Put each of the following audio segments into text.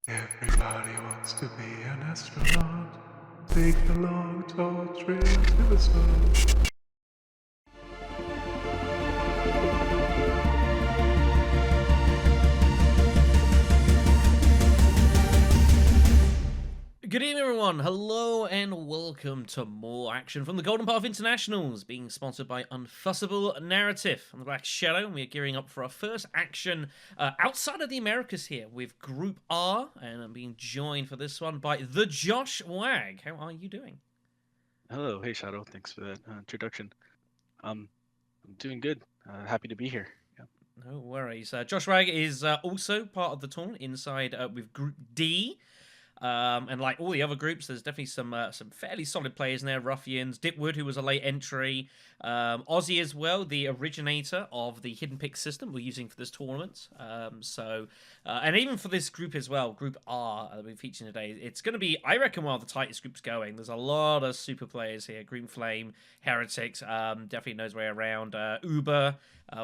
Everybody wants to be an astronaut. Take the long, tall trail to the sun. Good evening, everyone. Hello and welcome to more action from the Golden Path Internationals, being sponsored by Unfussable Narrative. I'm the BlackShadow, and we are gearing up for our first action outside of the Americas here with Group R, and I'm being joined for this one by TheJoshWag. How are you doing? Hello, hey Shadow. Thanks for that introduction. I'm doing good. Happy to be here. Yeah. No worries. JoshWag is also part of the tournament inside with Group D. And like all the other groups, there's definitely some fairly solid players in there. Ruffians, Dipwood, who was a late entry, Ozzy as well, the originator of the hidden pick system we're using for this tournament. And even for this group as well, Group R that we're featuring today, it's going to be, I reckon, one of the tightest groups going. There's a lot of super players here. Green Flame, Heretics, definitely knows way around. Ooba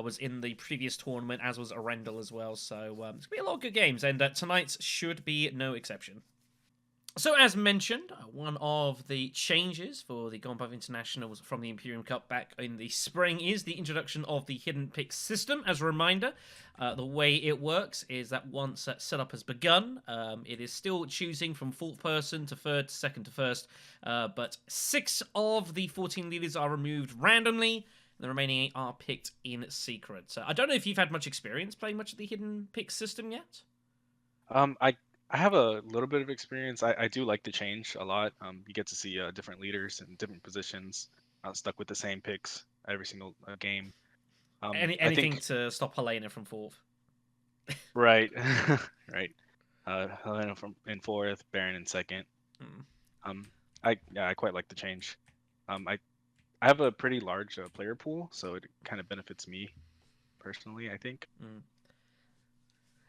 was in the previous tournament, as was Arendelle as well. So it's going to be a lot of good games, and tonight's should be no exception. So, as mentioned, one of the changes for the Golden Path Internationals from the Imperium Cup back in the spring is the introduction of the hidden pick system. As a reminder, the way it works is that once that setup has begun, it is still choosing from fourth person to third, second to first, but 6 of the 14 leaders are removed randomly. The remaining 8 are picked in secret. So I don't know if you've had much experience playing much of the hidden pick system yet. I have a little bit of experience. I do like the change a lot. You get to see different leaders in different positions, stuck with the same picks every single game. I Anything think to stop Helena from fourth. right, right. Helena from in fourth, Baron in second. Hmm. I quite like the change. I have a pretty large player pool, so it kind of benefits me personally, I think. Mm.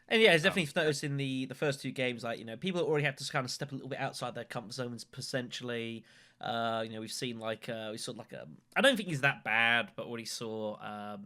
And yeah, it's Um, definitely noticed in the first 2 games, like, people already have to kind of step a little bit outside their comfort zones, potentially. We've seen we saw like I don't think he's that bad, but already saw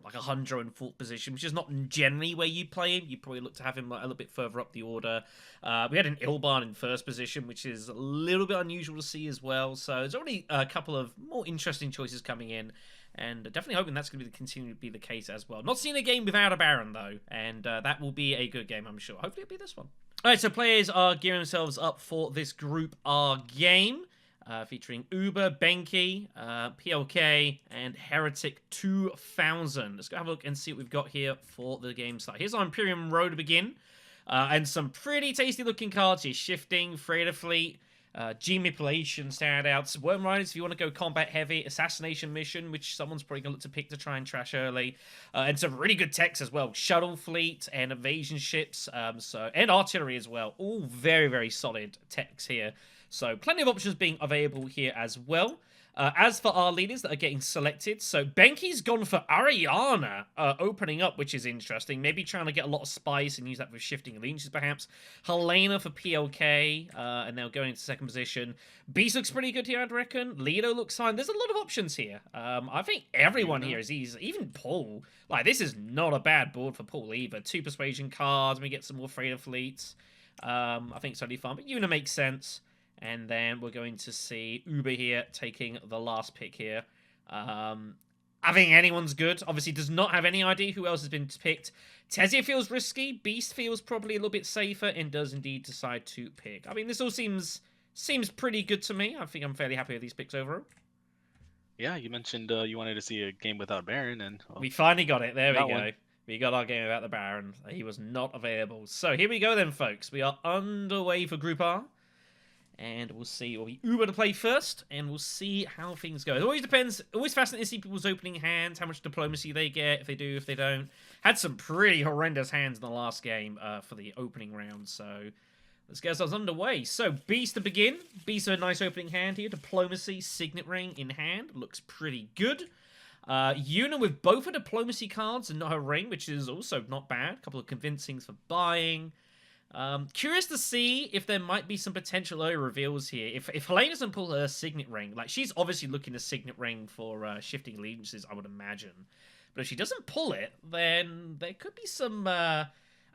like a Hundro in fourth position, which is not generally where you play him. You probably look to have him like a little bit further up the order. We had an Ilban in first position, which is a little bit unusual to see as well. So there's already a couple of more interesting choices coming in. And definitely hoping that's going to continue to be the case as well. Not seeing a game without a Baron, though, and that will be a good game, I'm sure. Hopefully it'll be this one. All right, so players are gearing themselves up for this Group R game, featuring Uber, Benkey, PLK, and Heretic 2000. Let's go have a look and see what we've got here for the game start. Here's our Imperium Row to begin, and some pretty tasty looking cards here. Shifting, Freighter Fleet, G-Manipulation standouts, Worm Riders if you want to go combat heavy, Assassination Mission, which someone's probably going to look to pick to try and trash early, and some really good techs as well, Shuttle Fleet and Invasion Ships, and Artillery as well, all very, very solid techs here, so plenty of options being available here as well. As for our leaders that are getting selected, so Benkey's gone for Ariana opening up, which is interesting. Maybe trying to get a lot of spice and use that for shifting allegiances, perhaps. Helena for PLK, and now going into second position. Beast looks pretty good here, I'd reckon. Lido looks fine. There's a lot of options here. I think everyone here is easy. Even Paul. Like, this is not a bad board for Paul either. 2 persuasion cards. We get some more freighter fleets. I think it's totally fun, but Una makes sense. And then we're going to see Uber here taking the last pick here. I think anyone's good. Obviously does not have any idea who else has been picked. Tezia feels risky. Beast feels probably a little bit safer and does indeed decide to pick. I mean, this all seems pretty good to me. I think I'm fairly happy with these picks overall. yeah, you mentioned you wanted to see a game without Baron, and well, We finally got it. There we got go. one. We got our game about the Baron. He was not available. So here we go then, folks. We are underway for Group R. And we'll see. We'll be Uber to play first, and we'll see how things go. It always depends. Always fascinating to see people's opening hands, how much diplomacy they get, if they do, if they don't. Had some pretty horrendous hands in the last game for the opening round, so let's get ourselves underway. So, Beast to begin. Beast a nice opening hand here. Diplomacy, Signet Ring in hand. Looks pretty good. Una with both her diplomacy cards and not her ring, which is also not bad. A couple of convincings for buying. Curious to see if there might be some potential early reveals here. If Helena doesn't pull her signet ring, like, she's obviously looking to signet ring for shifting allegiances, I would imagine. But if she doesn't pull it, then there could be some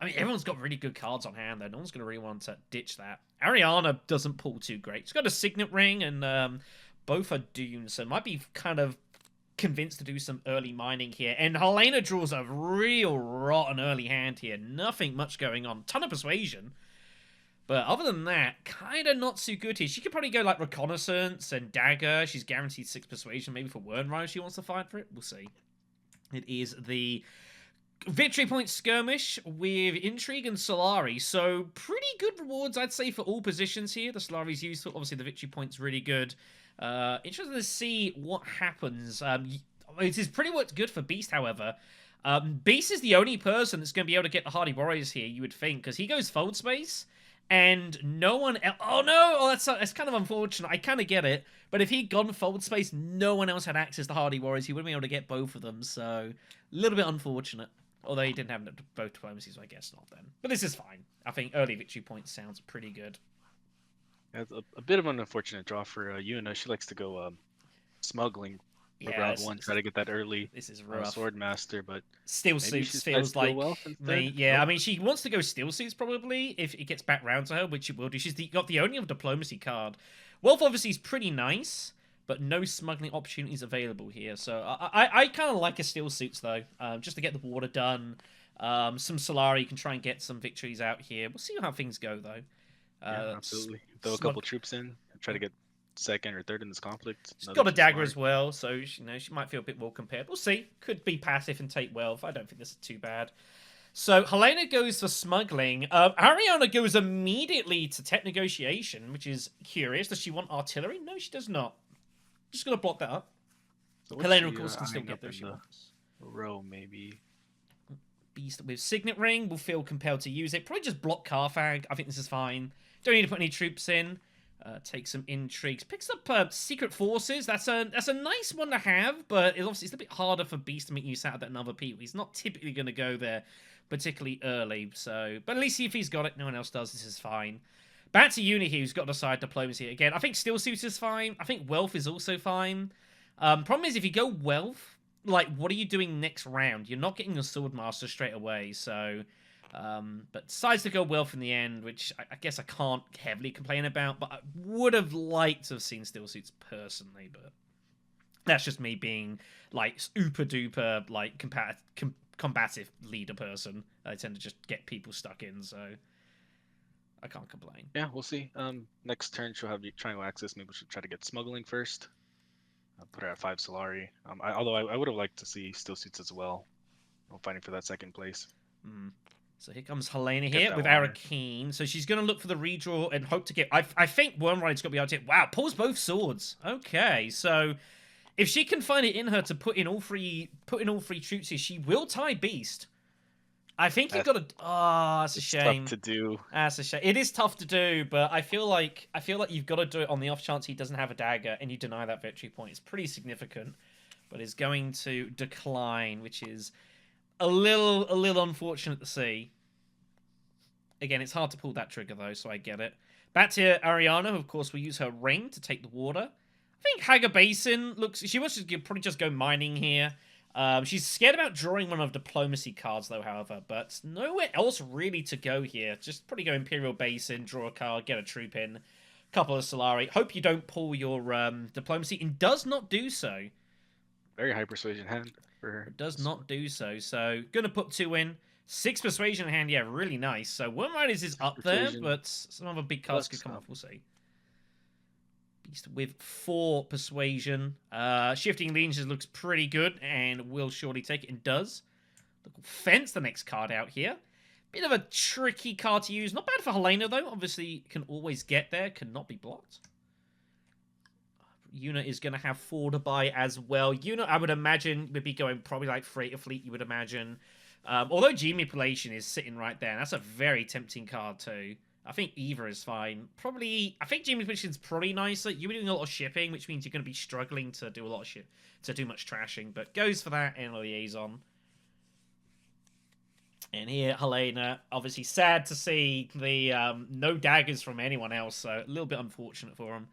I mean, everyone's got really good cards on hand, though. No one's going to really want to ditch that. Ariana doesn't pull too great. She's got a Signet Ring, and both are Dune, so might be kind of convinced to do some early mining here. And Helena draws a real rotten early hand here. Nothing much going on. Ton of Persuasion. But other than that, kind of not so good here. She could probably go like Reconnaissance and Dagger. She's guaranteed 6 Persuasion. Maybe for Wormride if she wants to fight for it. We'll see. It is the Victory Point Skirmish with Intrigue and Solari. So pretty good rewards, I'd say, for all positions here. The Solari's useful. Obviously, the Victory Point's really good. Interested to see what happens. It is pretty much good for Beast, however. Beast is the only person that's going to be able to get the Hardy Warriors here, you would think, because he goes Fold Space, and no one else... Oh, no! Oh, that's kind of unfortunate. I kind of get it. But if he'd gone Fold Space, no one else had access to Hardy Warriors. He wouldn't be able to get both of them, so a little bit unfortunate. Although he didn't have both diplomacies, so I guess not then. But this is fine. I think early Victory Point sounds pretty good. It's a bit of an unfortunate draw for Yuna. She likes to go smuggling for round 1, try to get that early this is rough. Sword Master, but Steel Suits feels like me. Yeah, I mean, she wants to go Steel Suits probably if it gets back round to her, which it will do. She's got the only diplomacy card. Wealth obviously is pretty nice, but no smuggling opportunities available here. So I kind of like a Steel Suits though, just to get the water done. Some Solari, you can try and get some victories out here. We'll see how things go though. Yeah, absolutely. Throw a couple troops in, try to get second or third in this conflict. She's got a dagger as well, so she might feel a bit more compared. We'll see. Could be passive and take wealth. I don't think this is too bad. So Helena goes for smuggling. Ariana goes immediately to tech negotiation, which is curious. Does she want artillery? No, she does not. Just gonna block that up. So Helena, of course, can still get those she wants. Row maybe. Beast with Signet Ring will feel compelled to use it. Probably just block Carthag. I think this is fine. Don't need to put any troops in. Take some intrigues. Picks up Secret Forces. That's a nice one to have, but it's a bit harder for Beast to make use out of that than other people. He's not typically going to go there particularly early. So, but at least if he's got it, no one else does. This is fine. Back to Uni here, who's got to decide diplomacy again. I think Steel Suits is fine. I think Wealth is also fine. Problem is, if you go Wealth, like, what are you doing next round? You're not getting a Swordmaster straight away, so... but decides to go Wealth in the end, which I guess I can't heavily complain about, but I would have liked to have seen Steel Suits personally, but that's just me being, like, super-duper, like, combative leader person. I tend to just get people stuck in, so I can't complain. Yeah, we'll see. Next turn she'll have Triangle Access. Maybe she'll try to get smuggling first. I'll put her at 5 Solari. Although I would have liked to see Steel Suits as well. I'm fighting for that second place. So here comes Helena here with Arakeen. So she's going to look for the redraw and hope to get... I think Wormride's got to be able to... Wow, pulls both swords. Okay, so if she can find it in her to put in all three troops here, she will tie Beast. I think you've got to... Oh, that's a shame. Tough to do. That's a shame. It is tough to do, but I feel like you've got to do it on the off chance he doesn't have a dagger and you deny that victory point. It's pretty significant, but is going to decline, which is... A little unfortunate to see. Again, it's hard to pull that trigger, though, so I get it. Back to Ariana, who, of course, will use her ring to take the water. I think Haga Basin looks... She wants to probably just go mining here. She's scared about drawing one of diplomacy cards, though, however. But nowhere else really to go here. Just probably go Imperial Basin, draw a card, get a troop in. Couple of Solari. Hope you don't pull your diplomacy, and does not do so. Very high persuasion hand. It does not do so. So, gonna put 2 in. 6 persuasion in hand, yeah, really nice. So, Wormriders is up there, but some other big cards could come off, we'll see. Beast with 4 persuasion. Shifting Legions looks pretty good, and will surely take it, and does. Fence, the next card out here. Bit of a tricky card to use. Not bad for Helena, though. Obviously, can always get there, cannot be blocked. Yuna is going to have 4 to buy as well. Yuna, I would imagine, would be going probably like Freighter Fleet, you would imagine. Although G-Manipulation is sitting right there, and that's a very tempting card too. I think Eva is fine. Probably, I think G-Manipulation is probably nicer. You're doing a lot of shipping, which means you're going to be struggling to do a lot of to do much trashing, but goes for that in a liaison. And here, Helena, obviously sad to see the no daggers from anyone else, so a little bit unfortunate for him.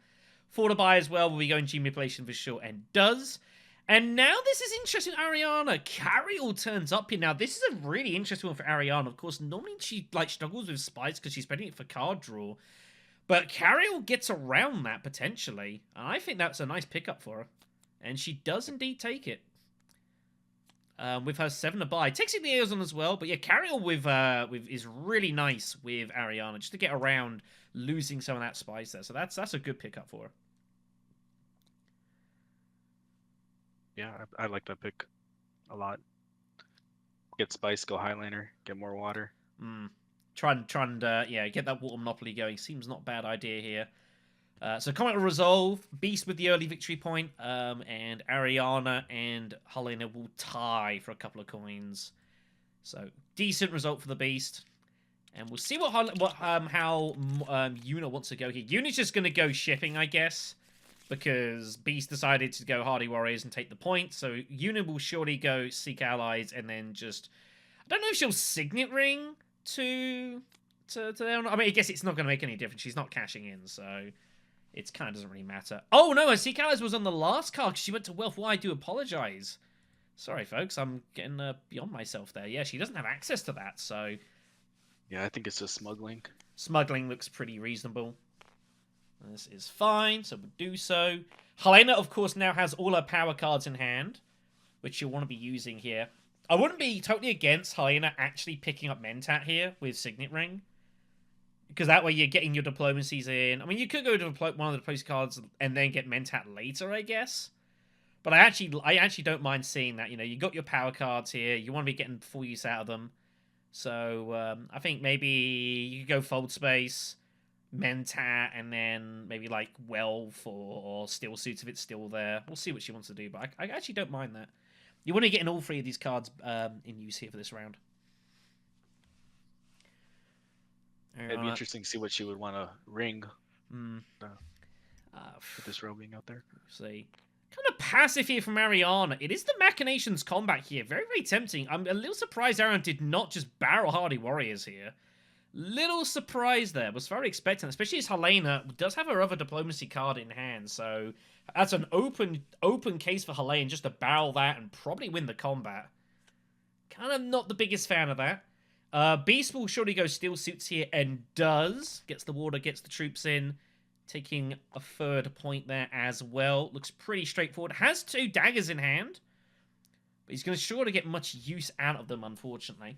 4 to buy as well, will be going G-Manipulation for sure, and does. And now this is interesting, Ariana. Carriel turns up here. Now, this is a really interesting one for Ariana. Of course, normally she struggles with spice because she's spending it for card draw. But Carriel gets around that, potentially. And I think that's a nice pickup for her. And she does indeed take it. With her 7 to buy. Takes the Aeons on as well. But yeah, Carriel with is really nice with Ariana. Just to get around losing some of that spice there. So that's a good pickup for her. Yeah, I like that pick a lot. Get spice, go Highlander, get more water. Try and get that water monopoly going. Seems not a bad idea here. So Comet will resolve. Beast with the early victory point, and Ariana and Helena will tie for a couple of coins. So decent result for the Beast. And we'll see how Yuna wants to go here. Yuna's just going to go shipping, I guess, because Beast decided to go Hardy Warriors and take the point. So Yuna will surely go Seek Allies and then just... I don't know if she'll Signet Ring to them. I mean, I guess it's not going to make any difference. She's not cashing in, so it kind of doesn't really matter. Oh, no, Seek Allies was on the last card because she went to Wealth. Why, I do apologize. Sorry, folks. I'm getting beyond myself there. Yeah, she doesn't have access to that, so... Yeah, I think it's just smuggling. Smuggling looks pretty reasonable. This is fine, so we'll do so. Helena, of course, now has all her power cards in hand, which you'll want to be using here. I wouldn't be totally against Helena actually picking up Mentat here with Signet Ring, because that way you're getting your diplomacies in. I mean, you could go to one of the diplomacy cards and then get Mentat later, I guess. But I actually don't mind seeing that. You know, you got your power cards here. You want to be getting full use out of them. So I think maybe you could go Fold Space, Mentat, and then maybe like Wealth or Steel Suits if it's still there. We'll see what she wants to do, but I actually don't mind that. You want to get in all 3 of these cards in use here for this round. It'd be interesting to see what she would want to ring with this row being out there. See. Kind of passive here from Ariana. It is the Machinations combat here. Very, very tempting. I'm a little surprised Ariana did not just barrel Hardy Warriors here. Little surprise there. Was very expectant, especially as Helena does have her other diplomacy card in hand. So that's an open case for Helena just to barrel that and probably win the combat. Kind of not the biggest fan of that. Beast will surely go Steel Suits here and does. Gets the water, gets the troops in. Taking a 3rd point there as well. Looks pretty straightforward. Has 2 daggers in hand. But he's going to sure to get much use out of them, unfortunately.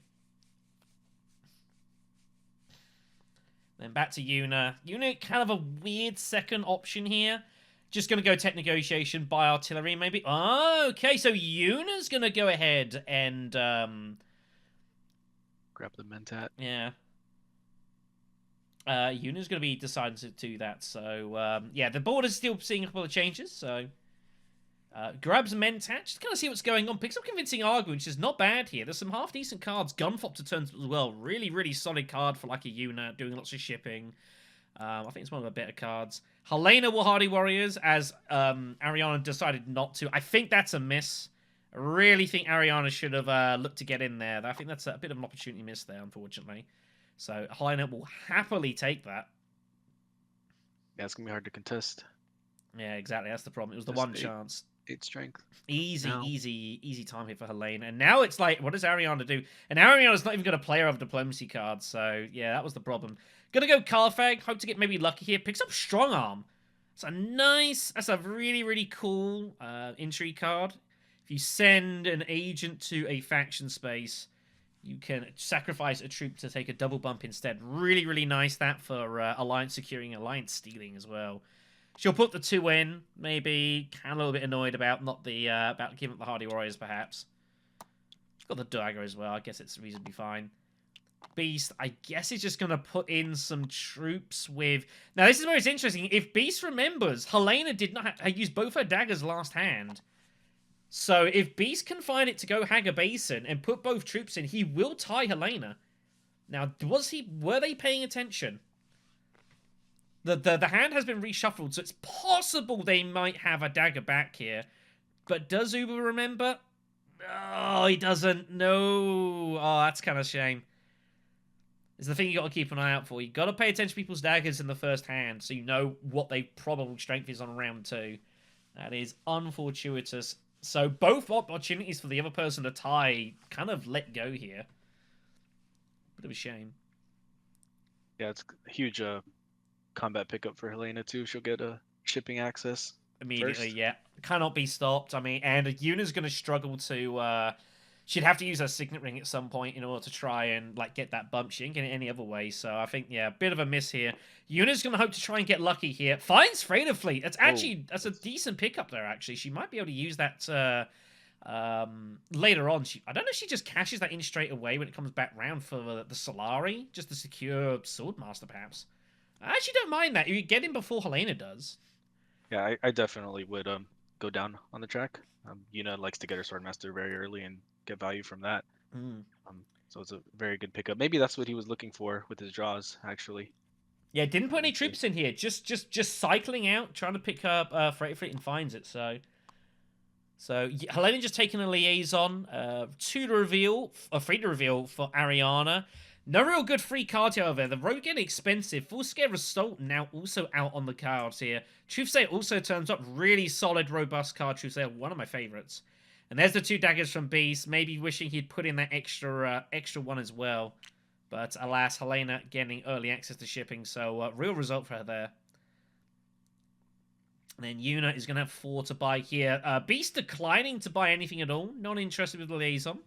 Then back to Yuna. Yuna, kind of a weird second option here. Just going to go Tech Negotiation, buy Artillery, maybe. Oh, okay, so Yuna's going to go ahead and... grab the Mentat. Yeah. Yuna's going to be deciding to do that. So, yeah, the board is still seeing a couple of changes. So, grabs Mentat, just kind of see what's going on. Picks up Convincing Argument, which is not bad here. There's some half-decent cards. Gunfop to turns as well. Really, really solid card for like a Yuna, doing lots of shipping. I think it's one of the better cards. Helena will Hardy Warriors, as Ariana decided not to. I think that's a miss. I really think Ariana should have looked to get in there. I think that's a bit of an opportunity miss there, unfortunately. So Helena will happily take that. Yeah, it's going to be hard to contest. Yeah, exactly. That's the problem. It was the one chance. 8 strength. Easy time here for Helena. And now it's like, what does Ariana do? And Ariana's not even going to play her other diplomacy cards. So, yeah, that was the problem. Gonna go Carfag. Hope to get maybe lucky here. Picks up Strong Arm. That's a really, really cool intrigue card. If you send an agent to a faction space, you can sacrifice a troop to take a double bump instead. Really, really nice that for Alliance securing, Alliance stealing as well. She'll put the 2 in, maybe. Kind of a little bit annoyed about not the about giving up the Hardy Warriors, perhaps. She's got the dagger as well. I guess it's reasonably fine. Beast, I guess, is just going to put in some troops with... Now, this is where it's interesting. If Beast remembers, Helena did not use both her daggers last hand. So if Beast can find it to go Hagar Basin and put both troops in, he will tie Helena. Now, were they paying attention? The hand has been reshuffled, so it's possible they might have a dagger back here. But does Uber remember? Oh, he doesn't. No. Oh, that's kind of a shame. It's the thing you got to keep an eye out for. You got to pay attention to people's daggers in the first hand, so you know what their probable strength is on round 2. That is unfortuitous. So both opportunities for the other person to tie kind of let go here. Bit of a shame. Yeah, it's a huge combat pickup for Helena too. She'll get shipping access Immediately, first. yeah. Cannot be stopped. I mean, and Yuna's going to struggle to... she'd have to use her signet ring at some point in order to try and like get that bump. She ain't getting it any other way. So I think, yeah, a bit of a miss here. Yuna's going to hope to try and get lucky here. Finds Freighter Fleet. That's a decent pickup there, actually. She might be able to use that later on. I don't know if she just cashes that in straight away when it comes back round for the Solari, just to secure Swordmaster, perhaps. I actually don't mind that. You get in before Helena does. Yeah, I definitely would go down on the track. Yuna likes to get her Swordmaster very early and get value from that. So it's a very good pickup. Maybe that's what he was looking for with his draws, actually. Yeah, didn't put any troops in here. Just cycling out, trying to pick up Freighter Fleet and finds it. So Helena just taking a liaison. 2 to reveal, a 3 to reveal for Ariana. No real good free cards, however. The road getting expensive. Full Scare Assault now also out on the cards here. Truthsayer also turns up. Really solid, robust card, Truthsayer. One of my favorites. And there's the 2 daggers from Beast. Maybe wishing he'd put in that extra one as well. But alas, Helena getting early access to shipping. So real result for her there. And then Yuna is going to have 4 to buy here. Beast declining to buy anything at all. Not interested with the liaison.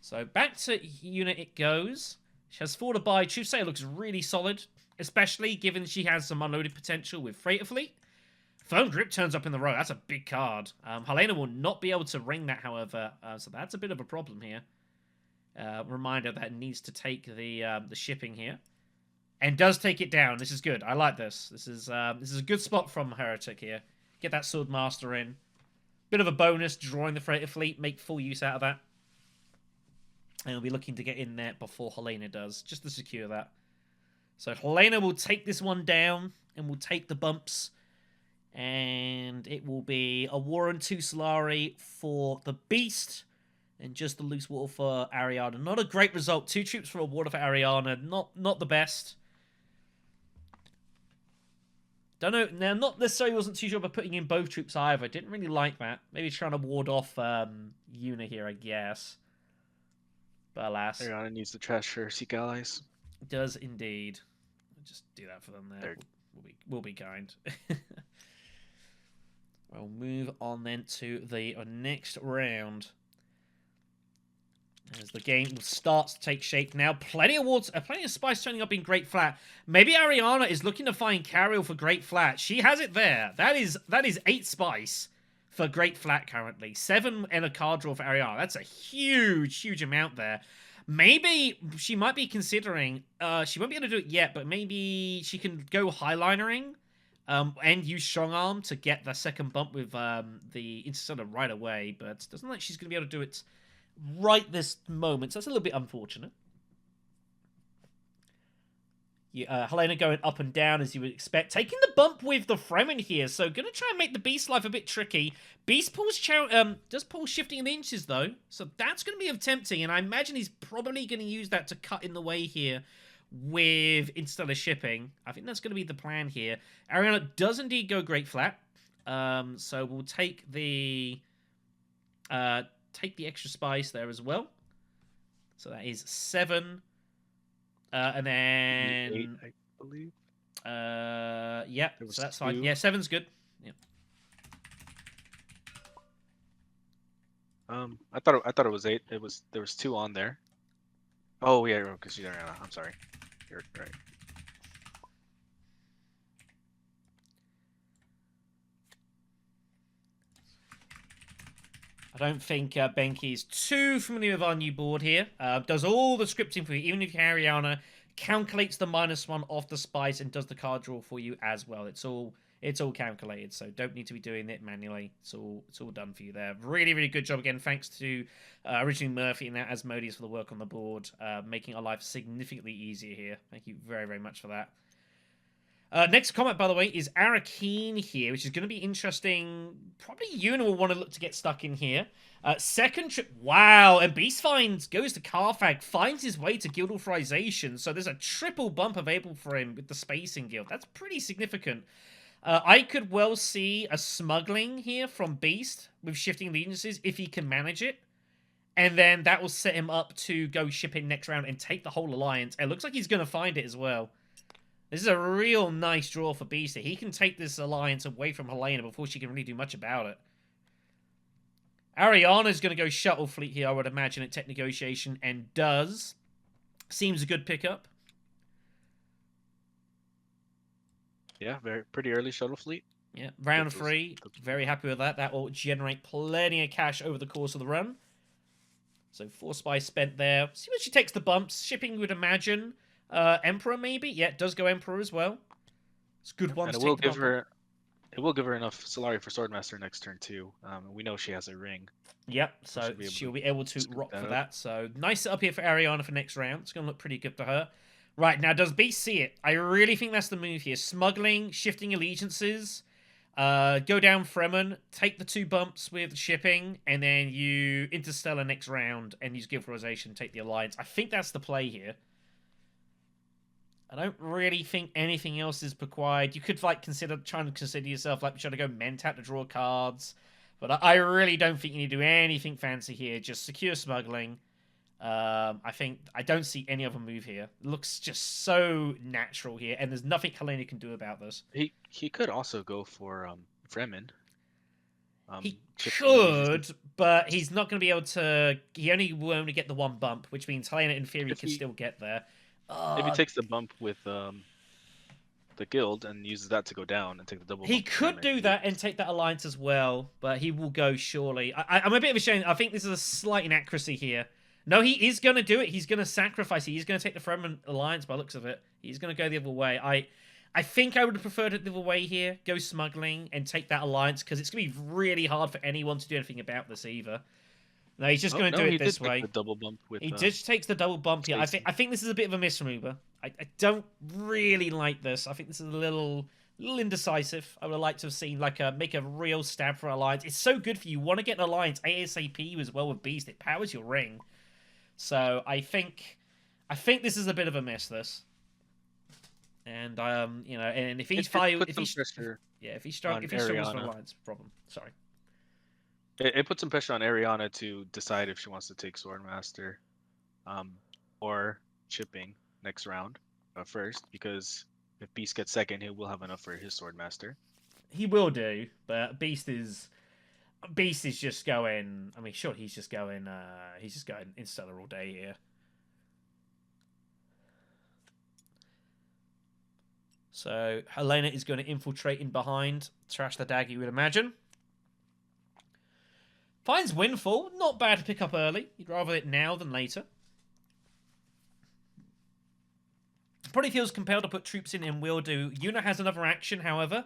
So back to Yuna it goes. She has 4 to buy. Truthsayer looks really solid, especially given she has some unloaded potential with Freighter Fleet. Firm Grip turns up in the row. That's a big card. Helena will not be able to ring that, however, so that's a bit of a problem here. Reminder that it needs to take the shipping here. And does take it down. This is good. I like this. This is a good spot from Heretic here. Get that Swordmaster in. Bit of a bonus, drawing the Freighter Fleet. Make full use out of that. And we'll be looking to get in there before Helena does, just to secure that. So Helena will take this one down, and will take the bumps. And it will be a Warren 2 Solari for the Beast, and just the loose water for Ariana. Not a great result. 2 troops for a water for Ariana. Not the best. Don't know. Now, not necessarily wasn't too sure about putting in both troops either. Didn't really like that. Maybe trying to ward off Yuna here, I guess. But alas. Ariana needs to trash her Seek allies. Does indeed. I'll just do that for them there. We'll be kind. We'll move on then to the next round. As the game starts to take shape now. Plenty of spice turning up in Great Flat. Maybe Ariana is looking to find Carriel for Great Flat. She has it there. That is 8 spice for Great Flat currently. 7 and a card draw for Ariana. That's a huge amount there. Maybe she might be considering, she won't be able to do it yet, but maybe she can go highlinering and use Strong Arm to get the second bump with the Interstellar right away, but it doesn't look like she's going to be able to do it right this moment, so that's a little bit unfortunate. Helena going up and down as you would expect. Taking the bump with the Fremen here, so going to try and make the Beast life a bit tricky. Beast does pull shifting in inches though, so that's going to be tempting, and I imagine he's probably going to use that to cut in the way here with Interstellar shipping. I think that's going to be the plan here. Ariana does indeed go Great Flat, so we'll take the extra spice there as well. So that is 7. And then 8, I believe. Yeah, so that's 2. fine. Yeah, 7's good. Yeah. I thought it was 8. There was 2 on there. Oh yeah, because she's Ariana. I'm sorry. You're right. I don't think Benkey is too familiar with our new board here. Does all the scripting for you, even if you're Ariana, calculates the -1 off the spice and does the card draw for you as well. It's all calculated, so don't need to be doing it manually. It's all done for you there. Really good job again. Thanks to originally Murphy and that Asmodeus for the work on the board, making our life significantly easier here. Thank you very much for that. Next comment, by the way, is Arakeen here, which is going to be interesting. Probably Yuna will want to look to get stuck in here. Second trip, wow, and Beast goes to Carfag, finds his way to Guild Authorization, so there's a triple bump available for him with the Spacing Guild. That's pretty significant. I could well see a smuggling here from Beast with shifting allegiances if he can manage it. And then that will set him up to go shipping next round and take the whole alliance. It looks like he's going to find it as well. This is a real nice draw for Beast. He can take this alliance away from Helena before she can really do much about it. Ariana's going to go shuttle fleet here, I would imagine, at tech negotiation, and does. Seems a good pickup. Yeah, pretty early shuttle fleet. Yeah, round 3. Very happy with that. That will generate plenty of cash over the course of the run. So 4 spies spent there. See when she takes the bumps. Shipping, you would imagine. Emperor, maybe? Yeah, it does go Emperor as well. It's a good one. And it will give her enough Solari for Swordmaster next turn too. We know she has a ring. Yep, so she'll be able to rock for that. So nice setup here for Ariana for next round. It's going to look pretty good for her. Right, now does Beast see it? I really think that's the move here. Smuggling, shifting allegiances, go down Fremen, take the 2 bumps with shipping, and then you Interstellar next round and use Guild Authorization, take the Alliance. I think that's the play here. I don't really think anything else is required. You could like trying to consider yourself like trying to go Mentat to draw cards, but I really don't think you need to do anything fancy here. Just secure smuggling. I don't see any other move here. It looks just so natural here, and there's nothing Helena can do about this. He could also go for Fremen. He could, but he's not going to be able to. He will only get the 1 bump, which means Helena in theory can still get there. If he takes the bump with the guild and uses that to go down and take the double, he could do that and take that alliance as well, but he will go surely. I'm a bit of a shame. I think this is a slight inaccuracy here. No, he is going to do it. He's going to sacrifice it. He's going to take the Fremen alliance by the looks of it. He's going to go the other way. I think I would have preferred it the other way here. Go smuggling and take that alliance because it's going to be really hard for anyone to do anything about this either. No, he's just going to do it this way. The double bump with, he just takes the double bump here. I think this is a bit of a mismover. I don't really like this. I think this is a little indecisive. I would have liked to have seen make a real stab for alliance. It's so good for you. You want to get an alliance ASAP as well with Beast. It powers your ring. So I think this is a bit of a miss. This, and and if he's if he struggles for alliance, problem. Sorry. It puts some pressure on Ariana to decide if she wants to take Swordmaster, or Chipping next round first, because if Beast gets second, he will have enough for his Swordmaster. He will do, but Beast is just going. I mean, sure, he's just going Interstellar all day here. So Helena is going to infiltrate in behind, trash the dagger, you would imagine. Finds Windfall. Not bad to pick up early. You'd rather it now than later. Probably feels compelled to put troops in will do. Yuna has another action, however.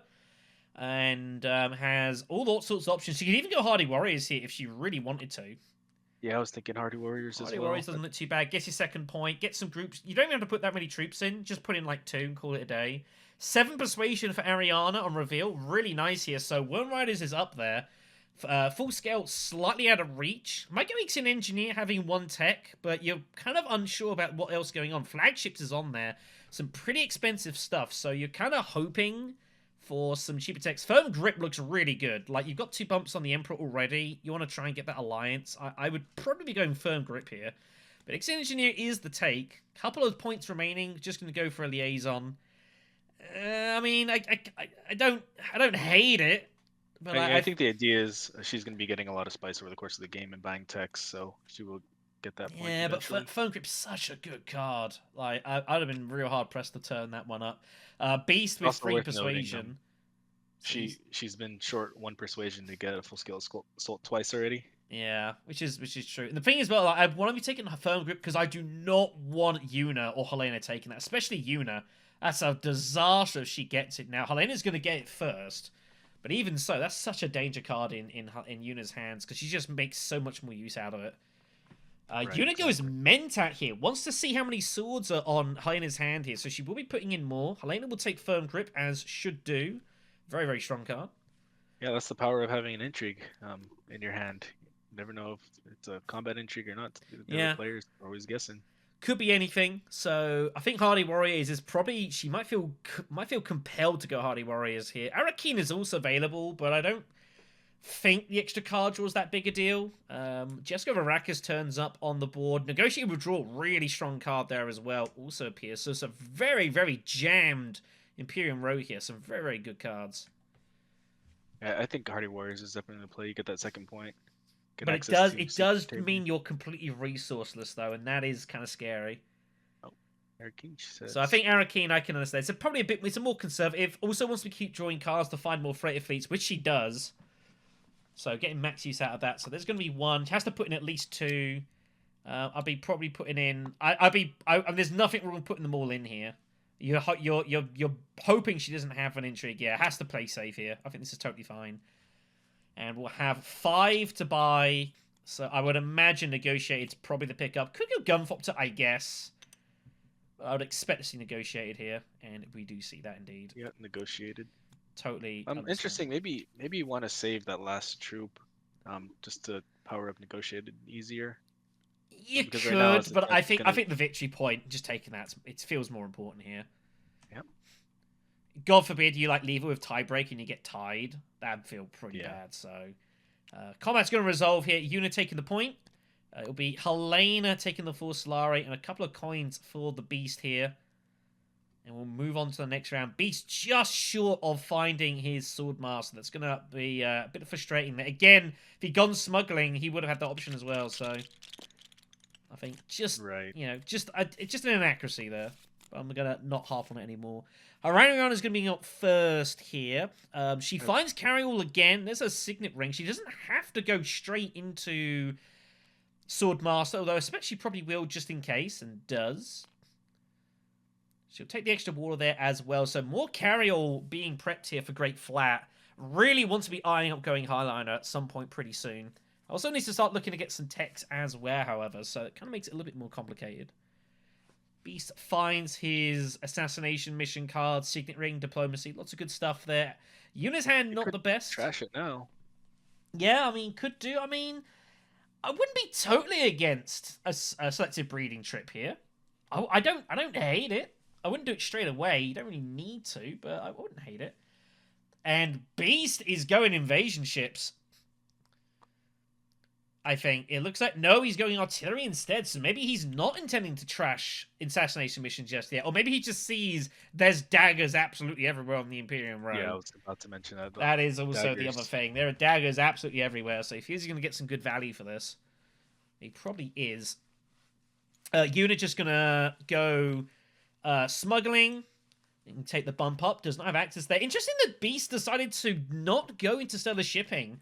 And has all sorts of options. She could even go Hardy Warriors here if she really wanted to. Yeah, I was thinking Hardy Warriors as well. Hardy Warriors doesn't look too bad. Gets your second point. Get some groups. You don't even have to put that many troops in. Just put in like 2 and call it a day. 7 Persuasion for Ariana on reveal. Really nice here. So Worm Riders is up there. Full scale, slightly out of reach. Might go an Engineer having 1 tech, but you're kind of unsure about what else going on. Flagships is on there. Some pretty expensive stuff. So you're kind of hoping for some cheaper techs. Firm Grip looks really good. Like, you've got 2 bumps on the Emperor already. You want to try and get that alliance. I would probably be going Firm Grip here. But Engineer is the take. Couple of points remaining. Just going to go for a liaison. I mean, I don't hate it. But I think the idea is she's going to be getting a lot of spice over the course of the game and buying techs, so she will get that point. Yeah, eventually. But Phone Grip's such a good card. Like, I'd have been real hard pressed to turn that one up. Beast with 3 Persuasion. She's been short 1 Persuasion to get a full scale assault twice already. Yeah, which is true. And the thing is, well, I want to be taking a Firm Grip because I do not want Yuna or Helena taking that, especially Yuna. That's a disaster if she gets it now. Helena's going to get it first. But even so, that's such a danger card in Yuna's hands because she just makes so much more use out of it. Yuna goes Mentat here. Wants to see how many swords are on Helena's hand here, so she will be putting in more. Helena will take Firm Grip, as should do. Very, very strong card. Yeah, that's the power of having an intrigue in your hand. You never know if it's a combat intrigue or not. The players are always guessing. Could be anything. So I think Hardy Warriors is probably, she might feel compelled to go Hardy Warriors here. Arakeen is also available, but I don't think the extra card draw is that big a deal. Jessica Varakas turns up on the board. Negotiated Withdrawal, really strong card there as well, also appears. So it's a very, very jammed Imperium row here. Some very, very good cards. Yeah, I think Hardy Warriors is definitely the play. You get that second point. Get But access to it Secret does Table. mean you're completely resourceless though, and that is kind of scary. Oh, Arakeen says. So I think Arakeen, I can understand. It's probably it's a more conservative. Also wants to keep drawing cards to find more freighter fleets, which she does. So getting max use out of that. So there's going to be one. She has to put in at least two. I'll be probably putting in. There's nothing wrong with putting them all in here. You're hoping she doesn't have an intrigue. Yeah, has to play safe here. I think this is totally fine. And we'll have 5 to buy. So I would imagine Negotiated's probably the pickup. Could go Gunfopter, I guess. I would expect to see Negotiated here, and we do see that indeed. Yeah, Negotiated. Totally. Interesting. Maybe you want to save that last troop, just to power up Negotiated easier. You because could, right now but I think the victory point, just taking that, it feels more important here. Yep. God forbid you leave it with tiebreak and you get tied. That'd feel pretty bad. So, combat's going to resolve here. Una taking the point. It'll be Helena taking the 4 Solari and a couple of coins for the Beast here. And we'll move on to the next round. Beast just short of finding his Swordmaster. That's going to be a bit frustrating. Again, if he'd gone smuggling, he would have had that option as well. So I think just, just an inaccuracy there. But I'm going to not harp on it anymore. Haranion is going to be up first here. She finds Carryall again. There's a Signet Ring. She doesn't have to go straight into Swordmaster, although I expect she probably will just in case, and does. She'll take the extra water there as well. So more Carryall being prepped here for Great Flat. Really want to be eyeing up going Highliner at some point pretty soon. Also needs to start looking to get some techs as well, however, so it kind of makes it a little bit more complicated. Beast finds his assassination mission card, Signet Ring, Diplomacy, lots of good stuff there. Una's hand, not the best. Trash it now. Yeah, I mean, could do. I mean, I wouldn't be totally against a selective breeding trip here. I don't hate it. I wouldn't do it straight away. You don't really need to, but I wouldn't hate it. And Beast is going invasion ships. I think. It looks like, no, he's going artillery instead, so maybe he's not intending to trash assassination missions just yet. Or maybe he just sees there's daggers absolutely everywhere on the Imperium Road. Yeah, I was about to mention that. That is also the other thing. There are daggers absolutely everywhere, so if he's going to get some good value for this, he probably is. Una just going to go smuggling. You can take the bump up. Does not have access there. Interesting that Beast decided to not go into stellar shipping.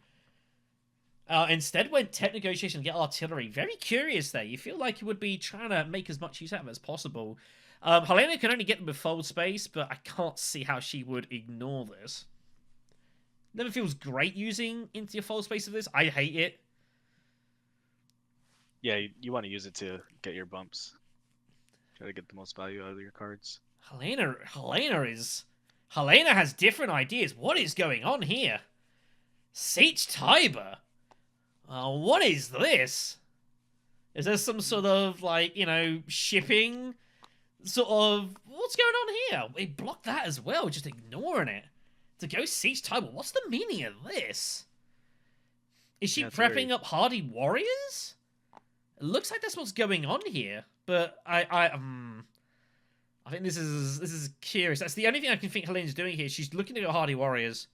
Instead went tech negotiation and get artillery. Very curious there. You feel like he would be trying to make as much use out of it as possible. Helena can only get them with fold space, but I can't see how she would ignore this. Never feels great using into your fold space of this. I hate it. Yeah, you want to use it to get your bumps. Try to get the most value out of your cards. Helena has different ideas. What is going on here? Siege Tiber? What is this? Is there some sort of, shipping sort of... What's going on here? We blocked that as well, just ignoring it. To go Siege Tiber, what's the meaning of this? Is she prepping up Hardy Warriors? It looks like that's what's going on here, but I think this is curious. That's the only thing I can think Helena's doing here. She's looking to go Hardy Warriors.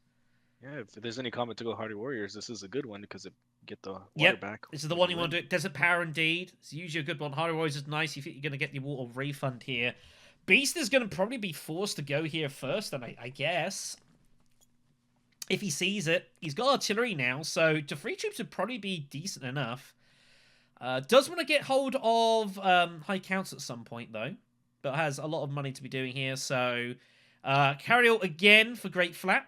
Yeah, if there's any comment to go Hardy Warriors, this is a good one because it get the water back. This is the one you want to do. Desert Power indeed. It's usually a good one. Hardy Warriors is nice. You think you're going to get the water refund here. Beast is going to probably be forced to go here first, and I guess. If he sees it, he's got artillery now, so to free troops would probably be decent enough. Does want to get hold of High Council at some point, though. But has a lot of money to be doing here, so... Carryall again for Great Flat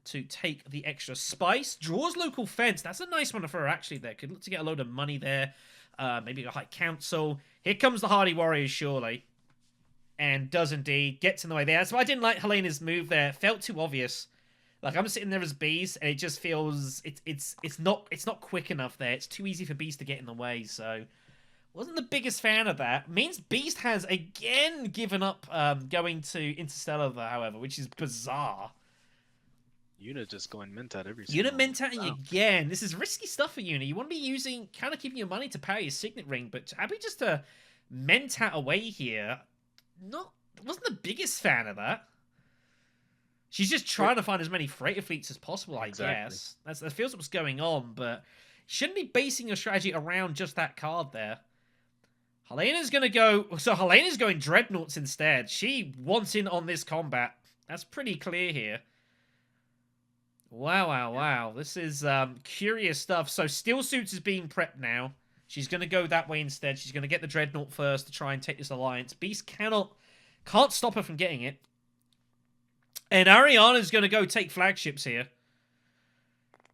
to take the extra spice. Draws local fence. That's a nice one for her, actually, there. Could look to get a load of money there. Maybe a High Council. Here comes the Hardy Warriors, surely. And does indeed. Gets in the way there. That's why I didn't like Helena's move there. Felt too obvious. Like, I'm sitting there as Beast, and it just feels... It's not quick enough there. It's too easy for Beast to get in the way, so... Wasn't the biggest fan of that. Means Beast has again given up going to Interstellar, however, which is bizarre. Yuna just going mint at every Yuna single. mentatting again. This is risky stuff for Yuna. You want to be using, kind of keeping your money to power your signet ring, but happy just to mentat away here. Wasn't the biggest fan of that. She's just trying to find as many freighter fleets as possible, I guess. That feels what's going on, but shouldn't be basing your strategy around just that card there. Helena's going to go... So Helena's going Dreadnoughts instead. She wants in on this combat. That's pretty clear here. Wow. This is curious stuff. So Steel Suits is being prepped now. She's going to go that way instead. She's going to get the Dreadnought first to try and take this alliance. Beast can't stop her from getting it. And Ariana's going to go take flagships here.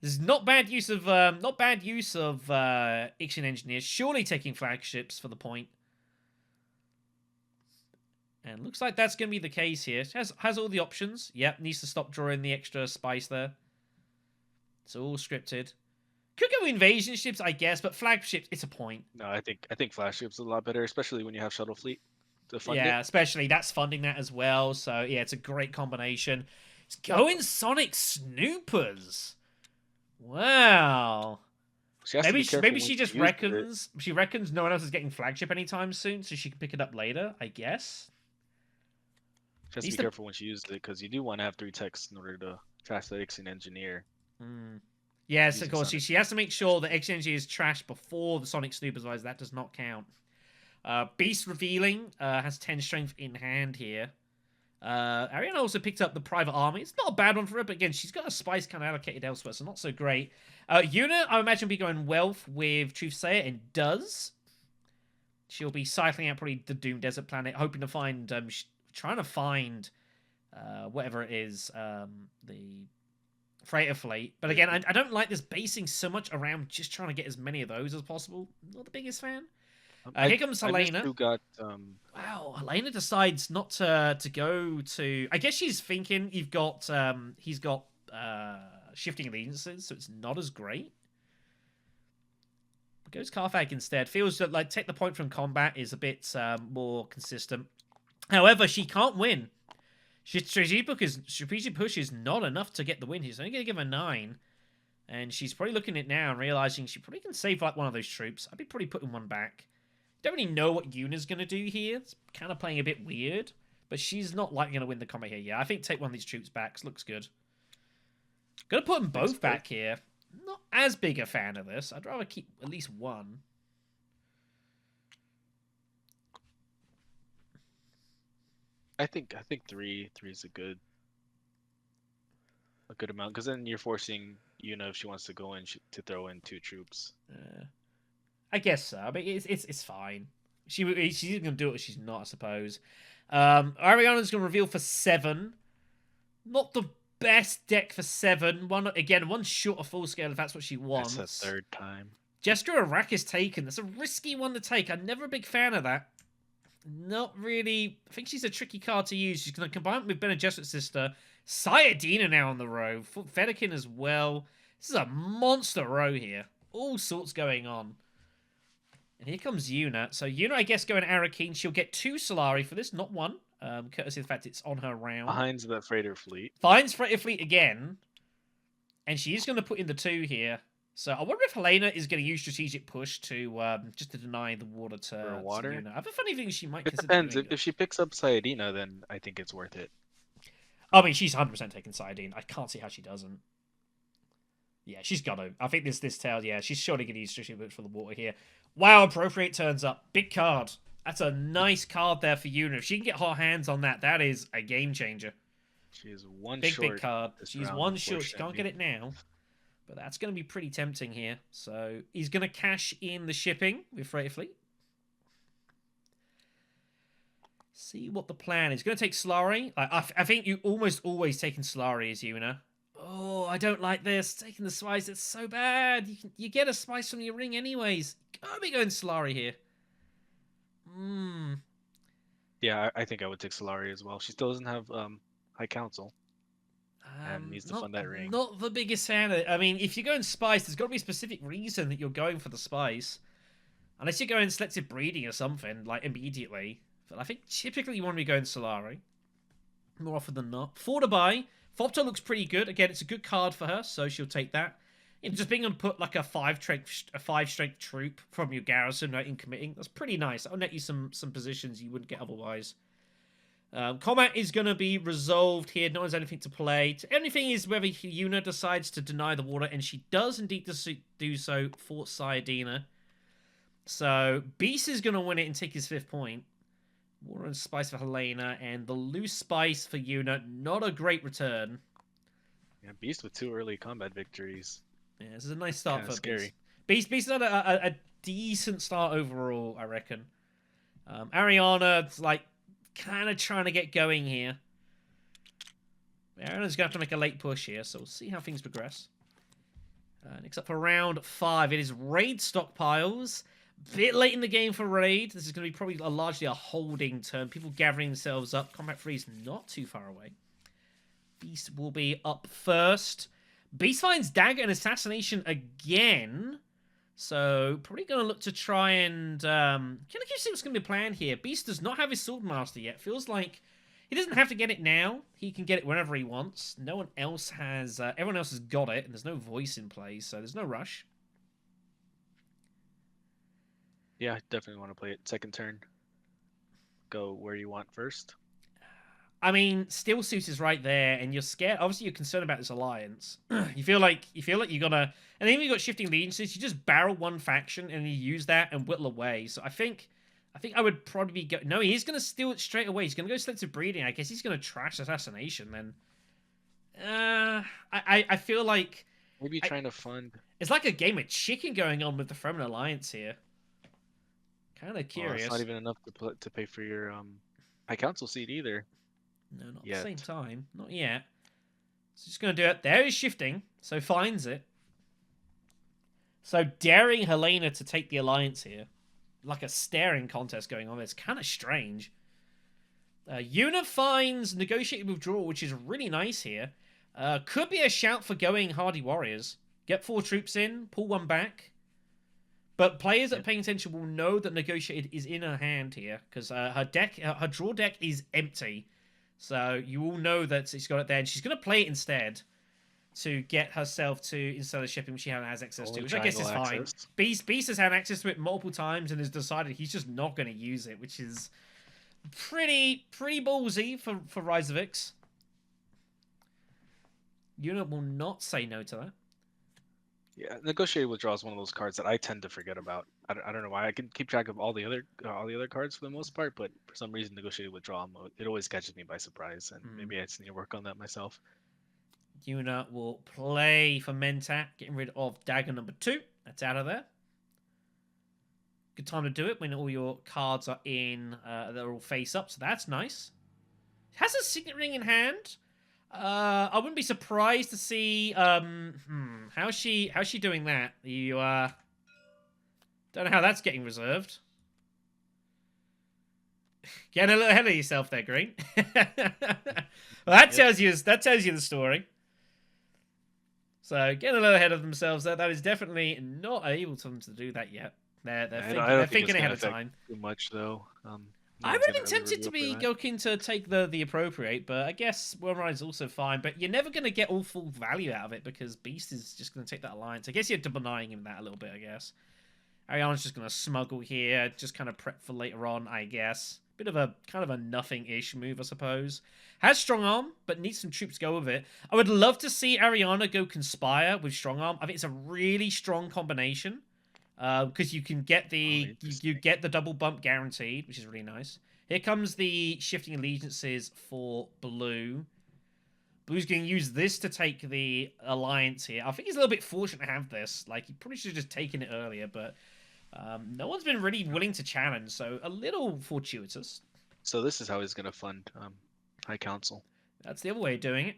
This is not bad use of Ixion Engineers. Surely taking flagships for the point. And looks like that's going to be the case here. Has all the options. Yep, needs to stop drawing the extra spice there. It's all scripted. Could go invasion ships, I guess, but flagships, it's a point. No, I think flagships is a lot better, especially when you have shuttle fleet to fund it. Yeah, especially that's funding that as well. So yeah, it's a great combination. It's going Sonic Snoopers. Wow. Maybe she just reckons no one else is getting flagship anytime soon, so she can pick it up later, I guess. She has to be careful when she uses it, because you do want to have 3 techs in order to trash the Ixion Engineer. Yes, of course. She has to make sure that Ixion Engineer is trashed before the Sonic Snoopers, otherwise that does not count. Beast revealing has 10 strength in hand here. Ariana also picked up the private army. It's not a bad one for her, but again, she's got a spice kind of allocated elsewhere, so not so great. Yuna, I imagine, will be going Wealth with Truthsayer, and does. She'll be cycling out probably the Doom Desert Planet, hoping to find, trying to find whatever it is, the freighter fleet. But again, I don't like this basing so much around just trying to get as many of those as possible. Not the biggest fan. Here comes Helena. Wow, Helena decides not to go to... I guess she's thinking he's got shifting allegiances, so it's not as great. Goes Savfk instead. Feels that like take the point from combat is a bit more consistent. However, she can't win. Strategic push is not enough to get the win. She's only going to give her 9. And she's probably looking at it now and realizing she probably can save like one of those troops. I'd be probably putting one back. Don't really know what Yuna's going to do here. It's kind of playing a bit weird. But she's not likely going to win the combat here. Yeah, I think take one of these troops back. Looks good. Gonna put them both back here. Not as big a fan of this. I'd rather keep at least one. I think 3 is a good amount, because then you're forcing Yuna, if she wants to go in, to throw in 2 troops. I guess so. I mean, it's fine. She's either gonna do it or she's not, I suppose. Ariana's gonna reveal for 7. Not the best deck for 7. One short of full scale if that's what she wants. That's the 3rd time. Jessica Iraq is taken. That's a risky one to take. I'm never a big fan of that. Not really. I think she's a tricky card to use. She's going to combine it with Bene Gesserit's sister. Sayadina now on the row. Federikin as well. This is a monster row here. All sorts going on. And here comes Yuna. So Yuna, I guess, going Arakeen. She'll get 2 Solari for this, not 1. Courtesy of the fact it's on her round. Behind the freighter fleet. Finds freighter fleet again. And she is going to put in the 2 here. So I wonder if Helena is going to use strategic push to just to deny the water to Yuna. I have a funny feeling she might. It depends. If she picks up Sayadina, then I think it's worth it. I mean, she's 100% taking Sayadina. I can't see how she doesn't. Yeah, she's got to. I think this tells. Yeah, she's surely going to use strategic push for the water here. Wow, Appropriate turns up. Big card. That's a nice card there for Yuna. If she can get her hands on that, that is a game changer. She is one short. Big card. She's one short. She can't get it now. But that's going to be pretty tempting here. So he's going to cash in the shipping with Freighter Fleet. See what the plan is. He's going to take Solari. I think you almost always taking Solari as Yuna. Oh, I don't like this. Taking the spice, it's so bad. You get a spice from your ring anyways. Gotta be going Solari here. Yeah, I think I would take Solari as well. She still doesn't have High Council. And needs to fund that ring. Not the biggest fan of it. I mean, if you're going spice, there's got to be a specific reason that you're going for the spice. Unless you're going selective breeding or something, like, immediately. But I think typically you want to be going Solari. More often than not. 4 to buy. Fopto looks pretty good. Again, it's a good card for her, so she'll take that. You know, just being able to put like a 5-strength troop from your garrison in committing, that's pretty nice. That'll net you some positions you wouldn't get otherwise. Combat is going to be resolved here. No one's anything to play. Anything is whether Yuna decides to deny the water, and she does indeed do so for Sayadina. So Beast is going to win it and take his 5th point. Water and Spice for Helena, and the loose Spice for Yuna. Not a great return. Yeah, Beast with 2 early combat victories. Yeah, this is a nice start for scary. Beast. Beast had a decent start overall, I reckon. Ariana's like kind of trying to get going here. Ariana's going to have to make a late push here, so we'll see how things progress. Next up for round 5, it is raid stockpiles. Bit late in the game for raid. This is going to be probably largely a holding turn. People gathering themselves up. Combat 3 is not too far away. Beast will be up first. Beast finds dagger and assassination again. So probably going to look to try and kind of see what's going to be planned here. Beast does not have his sword master yet. Feels like he doesn't have to get it now. He can get it whenever he wants. No one else has. Everyone else has got it, and there's no voice in play, so there's no rush. Yeah, I definitely want to play it 2nd turn. Go where you want first. I mean, Steel Suit is right there, and you're scared. Obviously, you're concerned about this alliance. you feel like you're gonna, and then if you got shifting allegiances, you just barrel one faction and you use that and whittle away. So I think I would probably go. No, he's gonna steal it straight away. He's gonna go selective breeding. I guess he's gonna trash assassination then. I feel like maybe trying to fund. It's like a game of chicken going on with the Fremen alliance here. Kind of curious. It's not even enough to pay for your High Council seat either. No, not at the same time. Not yet. So just going to do it. There is shifting, so finds it. So daring Helena to take the alliance here. Like a staring contest going on. It's kind of strange. Yuna finds negotiated withdrawal, which is really nice here. Could be a shout for going Hardy Warriors. Get 4 troops in, pull 1 back. But players that are paying attention will know that negotiated is in her hand here. Because her draw deck is empty. So you all know that she's got it there. And she's going to play it instead to get herself to instead of shipping, which she has access to, which I guess is fine. Beast has had access to it multiple times and has decided he's just not going to use it, which is pretty ballsy for Rise of X. Yuna will not say no to that. Yeah, negotiated withdrawal is one of those cards that I tend to forget about. I don't know why. I can keep track of all the other cards for the most part, but for some reason, negotiated withdrawal it always catches me by surprise, and maybe I just need to work on that myself. Yuna will play for Mentat, getting rid of dagger number 2. That's out of there. Good time to do it when all your cards are in. They're all face up, so that's nice. Has a signet ring in hand. I wouldn't be surprised to see how's she doing that? You don't know how that's getting reserved. Getting a little ahead of yourself there, Green. Well, that tells you the story. So getting a little ahead of themselves there. That is definitely not able to them to do that yet. They're thinking ahead of time. Too much though. I would have been tempted to be looking to take the appropriate, but I guess Wormride is also fine. But you're never going to get all full value out of it because Beast is just going to take that alliance. I guess you're denying him that a little bit, I guess. Ariana's just going to smuggle here, just kind of prep for later on, I guess. Bit of a kind of a nothing-ish move, I suppose. Has strong arm, but needs some troops to go with it. I would love to see Ariana go conspire with strong arm. I think it's a really strong combination. Because you can get you get the double bump guaranteed, which is really nice. Here comes the shifting allegiances for Blue. Blue's going to use this to take the alliance here. I think he's a little bit fortunate to have this. Like, he probably should have just taken it earlier, but no one's been really willing to challenge, so a little fortuitous. So this is how he's going to fund High Council. That's the other way of doing it.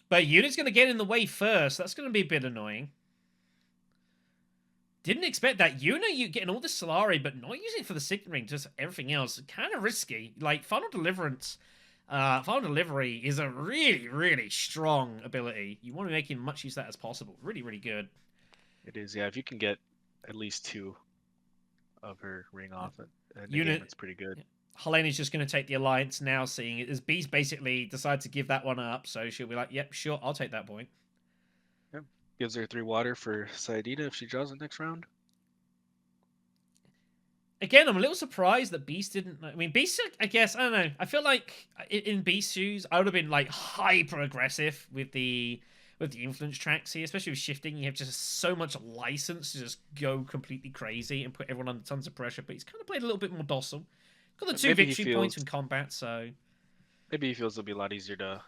But Unit's going to get in the way first. That's going to be a bit annoying. Didn't expect that. You getting all this Solari, but not using it for the signet ring, just everything else. Kind of risky. Like, Final Delivery is a really, really strong ability. You want to be making much use of that as possible. Really, really good. It is, yeah. If you can get at least 2 of her ring off. And the Unit. game, it's pretty good. Helena's just going to take the alliance now, seeing it as Beast basically decides to give that one up, so she'll be like, yep, sure, I'll take that point. Yep. Gives her 3 water for Saidina if she draws it next round. Again, I'm a little surprised that Beast didn't... I mean, Beast, I guess, I don't know. I feel like in Beast's shoes, I would have been, like, hyper aggressive with the influence tracks here, especially with shifting. You have just so much license to just go completely crazy and put everyone under tons of pressure, but he's kind of played a little bit more docile. Got the 2 Maybe he victory points feels- in combat, so... Maybe he feels it'll be a lot easier to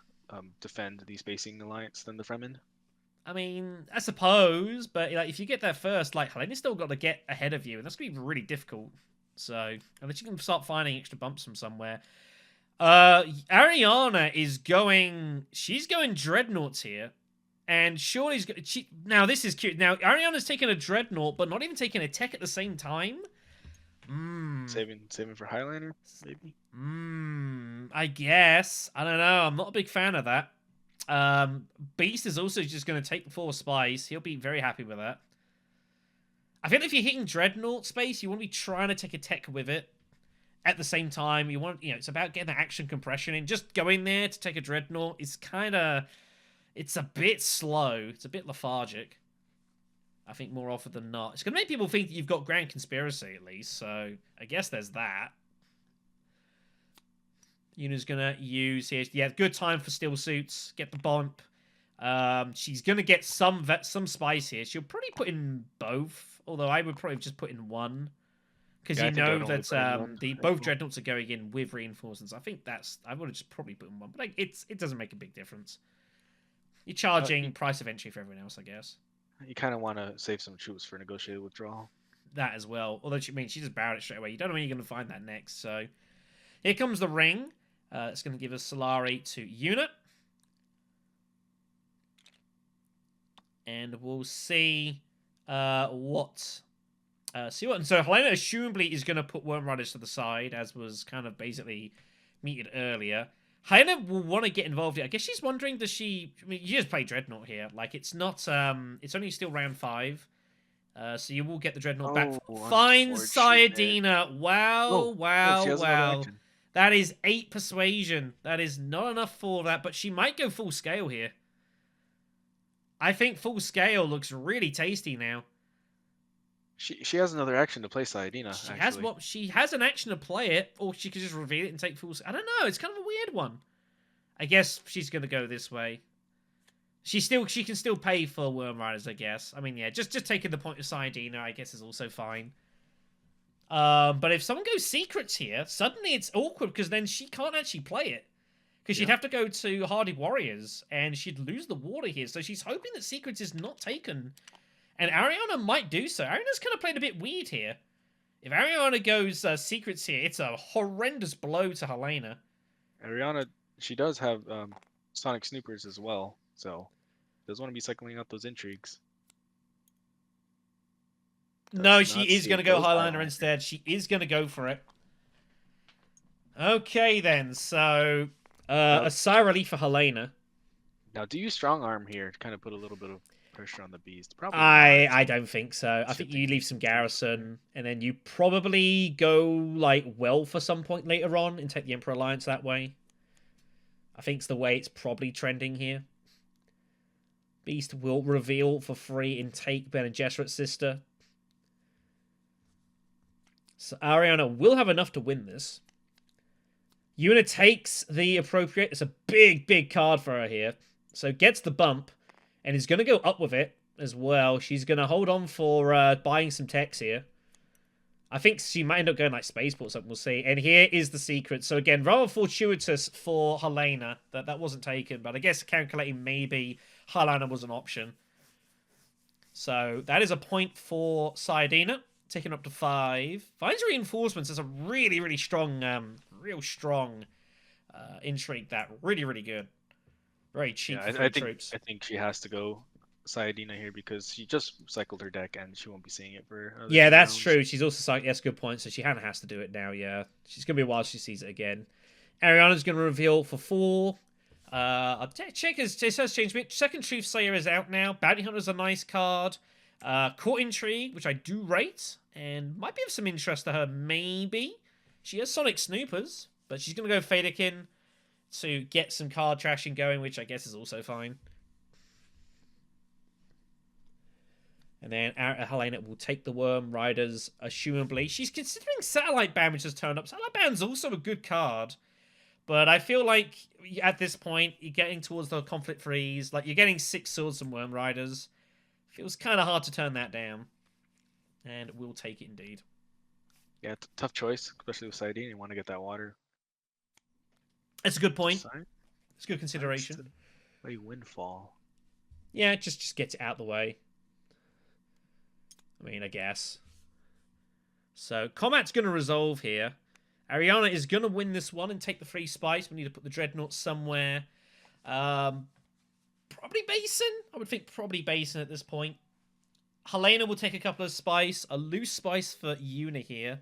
defend the spacing alliance than the Fremen. I mean, I suppose, but like if you get there first, like Helena's still got to get ahead of you, and that's gonna be really difficult. So unless you can start finding extra bumps from somewhere. Ariana is going. She's going dreadnoughts here, and surely now this is cute. Now Ariana's taking a dreadnought, but not even taking a tech at the same time. Saving for Highlander, maybe. I guess. I don't know. I'm not a big fan of that. Beast is also just going to take 4 spies. He'll be very happy with that. I feel if you're hitting Dreadnought space, you want to be trying to take a tech with it. At the same time, you want, it's about getting the action compression in. Just going there to take a Dreadnought is it's a bit slow. It's a bit lethargic. I think more often than not. It's going to make people think that you've got Grand Conspiracy, at least. So, I guess there's that. Yuna's going to use here. Yeah, good time for still suits. Get the bump. She's going to get some spice here. She'll probably put in both. Although I would probably just put in one. Because you know that both Dreadnoughts are going in with reinforcements. I think I would have just probably put in one. But like, it doesn't make a big difference. You're charging price of entry for everyone else, I guess. You kind of want to save some troops for negotiated withdrawal. That as well. Although, she just barreled it straight away. You don't know when you're going to find that next. So, here comes the ring. It's going to give us Solari to Unit. And we'll see what... And so Helena assumably is going to put Worm Riders to the side, as was kind of basically meted earlier. Helena will want to get involved here. I guess she's wondering, does she... I mean, you just play Dreadnought here. Like, it's not... it's only still round 5. So you will get the Dreadnought back. Fine, Sayadina. Wow, wow. That is 8 persuasion. That is not enough for that, but she might go full scale here. I think full scale looks really tasty now. She has another action to play Sayadina. She has an action to play it, or she could just reveal it and take full. I don't know. It's kind of a weird one. I guess she's gonna go this way. She can still pay for Worm Riders, I guess. I mean, yeah, just taking the point of Sayadina, I guess, is also fine. But if someone goes secrets here, suddenly it's awkward because then she can't actually play it. Because she'd have to go to Hardy Warriors, and she'd lose the water here. So she's hoping that secrets is not taken. And Ariana might do so. Ariana's kind of played a bit weird here. If Ariana goes secrets here, it's a horrendous blow to Helena. Ariana, she does have Sonic Snoopers as well, so does want to be cycling out those intrigues. No, she is going to go Highlander instead. She is going to go for it. Okay, then. So, a sigh of relief for Helena. Now, do you strong arm here to kind of put a little bit of pressure on the Beast? Probably. I don't think so. I think you leave some garrison, and then you probably go like well for some point later on and take the Emperor Alliance that way. I think it's the way it's probably trending here. Beast will reveal for free and take Bene Gesserit's sister. So Ariana will have enough to win this. Yuna takes the appropriate. It's a big, big card for her here. So gets the bump and is going to go up with it as well. She's going to hold on for buying some techs here. I think she might end up going like Spaceport or something. We'll see. And here is the secret. So again, rather fortuitous for Helena that wasn't taken. But I guess calculating maybe Helena was an option. So that is a point for Sayadina. Taken up to 5. Finds reinforcements is a really, really strong, real strong intrigue. That really, really good. Very cheap for troops. I think she has to go Sayadina here because she just cycled her deck and she won't be seeing it for. Yeah, that's true. She's also cycled. That's a good point. So she kind of has to do it now. Yeah, she's gonna be a while she sees it again. Ariana's gonna reveal for 4. I'll check. It has changed a bit. Second Truth Sayer is out now. Bounty Hunter's a nice card. Court Intrigue, which I do rate, and might be of some interest to her, maybe. She has Sonic Snoopers, but she's going to go Fadakin to get some card trashing going, which I guess is also fine. And then Helena will take the Worm Riders, assumably. She's considering Satellite Band, which has turned up. Satellite Band's also a good card. But I feel like at this point, you're getting towards the Conflict Freeze. Like, you're getting 6 Swords and Worm Riders. Feels kind of hard to turn that down. And we'll take it indeed. Yeah, tough choice, especially with Sidine. You want to get that water. It's a good point. It's a good consideration. Play Windfall. Yeah, just gets it out the way. I mean, I guess. So, combat's going to resolve here. Ariana is going to win this one and take the 3 spice. We need to put the Dreadnought somewhere. Probably Basin. I would think probably Basin at this point. Helena will take a couple of spice. A loose spice for Una here.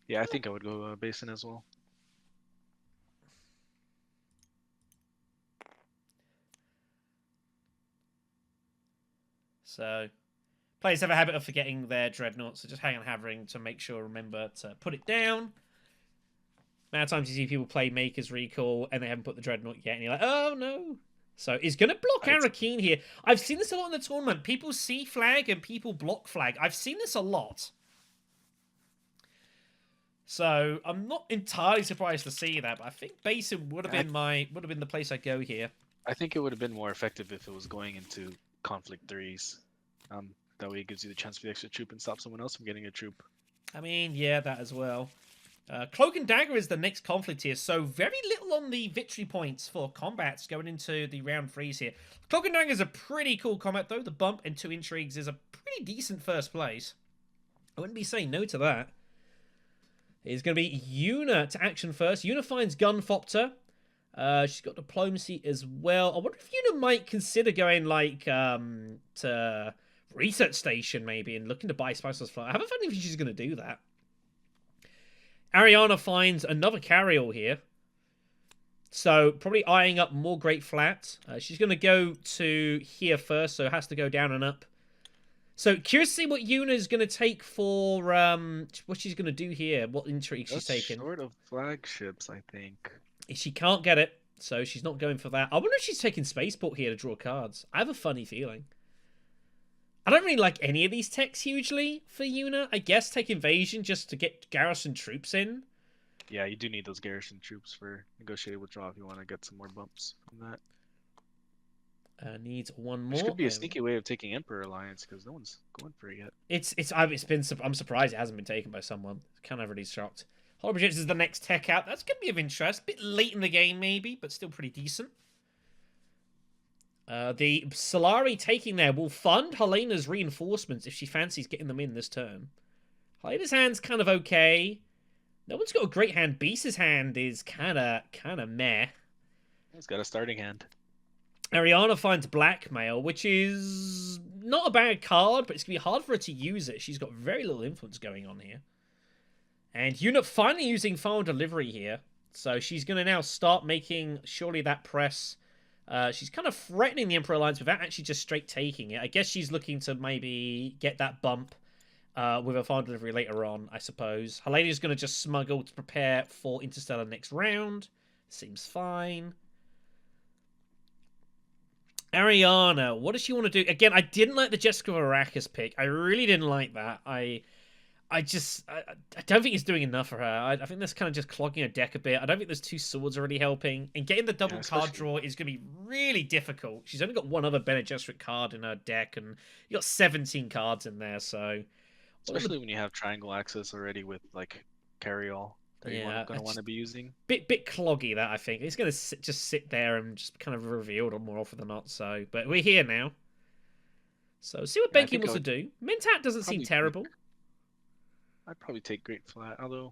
Yeah, I think I would go Basin as well. So, players have a habit of forgetting their Dreadnought, so just hang on having to make sure, remember to put it down. Amount of times you see people play Maker's Recall and they haven't put the Dreadnought yet, and you're like, oh no. So he's going to block Arakeen here. I've seen this a lot in the tournament. People see flag and people block flag. I've seen this a lot. So I'm not entirely surprised to see that, but I think Basin would have been the place I go here. I think it would have been more effective if it was going into Conflict 3s. That way it gives you the chance for the extra troop and stop someone else from getting a troop. I mean, yeah, that as well. Cloak and Dagger is the next conflict here, so very little on the victory points for combats going into the round 3s here. Cloak and Dagger is a pretty cool combat, though. The bump and 2 intrigues is a pretty decent first place. I wouldn't be saying no to that. It's going to be Una to action first. Una finds Gunfopter. She's got Diplomacy as well. I wonder if Una might consider going, like, to Research Station, maybe, and looking to buy Spiceless Fly. I have a feeling she's going to do that. Ariana finds another carry-all here. So, probably eyeing up more Great Flat. She's going to go to here first, so it has to go down and up. So, curious to see what Una's going to take for, what she's going to do here, what intrigue she's taking. Short of flagships, I think. She can't get it, so she's not going for that. I wonder if she's taking Spaceport here to draw cards. I have a funny feeling. I don't really like any of these techs hugely for Una. I guess take Invasion just to get Garrison troops in. Yeah, you do need those Garrison troops for Negotiated Withdrawal if you want to get some more bumps from that. Needs one more. Which could be a sneaky way of taking Emperor Alliance because no one's going for it yet. I'm surprised it hasn't been taken by someone. Kind of really shocked. Hollow Projectors is the next tech out. That's going to be of interest. A bit late in the game, maybe, but still pretty decent. The Solari taking there will fund Helena's reinforcements if she fancies getting them in this turn. Helena's hand's kind of okay. No one's got a great hand. Beast's hand is kind of meh. He's got a starting hand. Ariana finds Blackmail, which is not a bad card, but it's going to be hard for her to use it. She's got very little influence going on here. And Una finally using Final Delivery here. So she's going to now start making, surely, that press. She's kind of threatening the Emperor Alliance without actually just straight taking it. I guess she's looking to maybe get that bump with a Final Delivery later on, I suppose. Helena's going to just smuggle to prepare for Interstellar next round. Seems fine. Ariana, what does she want to do? Again, I didn't like the Jessica Arrakis pick. I really didn't like that. I don't think it's doing enough for her. I think that's kind of just clogging her deck a bit. I don't think those 2 swords are really helping. And getting the double card draw is going to be really difficult. She's only got one other Bene Gesserit card in her deck, and you got 17 cards in there, so... Especially when you have triangle access already with, like, carry-all that you're going to want to be using. Bit cloggy, that, I think. It's going to just sit there and just kind of revealed more often than not, so... But we're here now. So, see what Benkey wants to do. Mentat doesn't seem terrible. I'd probably take Great Flat, although